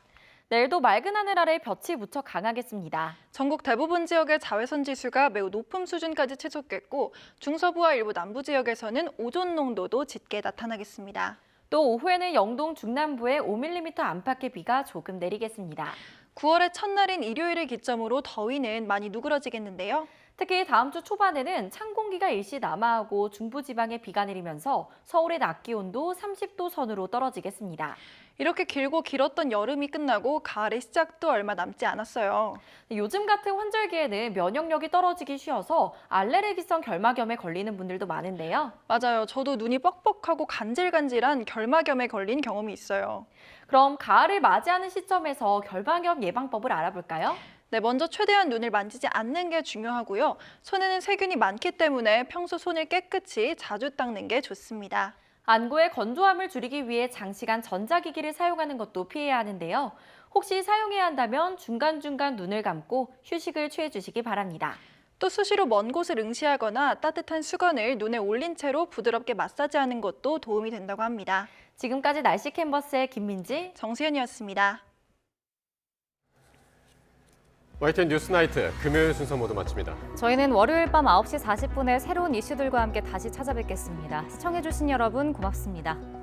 내일도 맑은 하늘 아래 볕이 무척 강하겠습니다. 전국 대부분 지역의 자외선 지수가 매우 높은 수준까지 치솟겠고 중서부와 일부 남부 지역에서는 오존 농도도 짙게 나타나겠습니다. 또 오후에는 영동 중남부에 5mm 안팎의 비가 조금 내리겠습니다. 9월의 첫날인 일요일을 기점으로 더위는 많이 누그러지겠는데요. 특히 다음 주 초반에는 찬 공기가 일시 남하하고 중부지방에 비가 내리면서 서울의 낮 기온도 30도 선으로 떨어지겠습니다. 이렇게 길고 길었던 여름이 끝나고 가을의 시작도 얼마 남지 않았어요. 요즘 같은 환절기에는 면역력이 떨어지기 쉬워서 알레르기성 결막염에 걸리는 분들도 많은데요. 맞아요. 저도 눈이 뻑뻑하고 간질간질한 결막염에 걸린 경험이 있어요. 그럼 가을을 맞이하는 시점에서 결막염 예방법을 알아볼까요? 네, 먼저 최대한 눈을 만지지 않는 게 중요하고요. 손에는 세균이 많기 때문에 평소 손을 깨끗이 자주 닦는 게 좋습니다. 안구의 건조함을 줄이기 위해 장시간 전자기기를 사용하는 것도 피해야 하는데요. 혹시 사용해야 한다면 중간중간 눈을 감고 휴식을 취해주시기 바랍니다. 또 수시로 먼 곳을 응시하거나 따뜻한 수건을 눈에 올린 채로 부드럽게 마사지하는 것도 도움이 된다고 합니다. 지금까지 날씨 캔버스의 김민지, 정수현이었습니다. YTN 뉴스나이트 금요일 순서 모두 마칩니다. 저희는 월요일 밤 9시 40분에 새로운 이슈들과 함께 다시 찾아뵙겠습니다. 시청해주신 여러분 고맙습니다.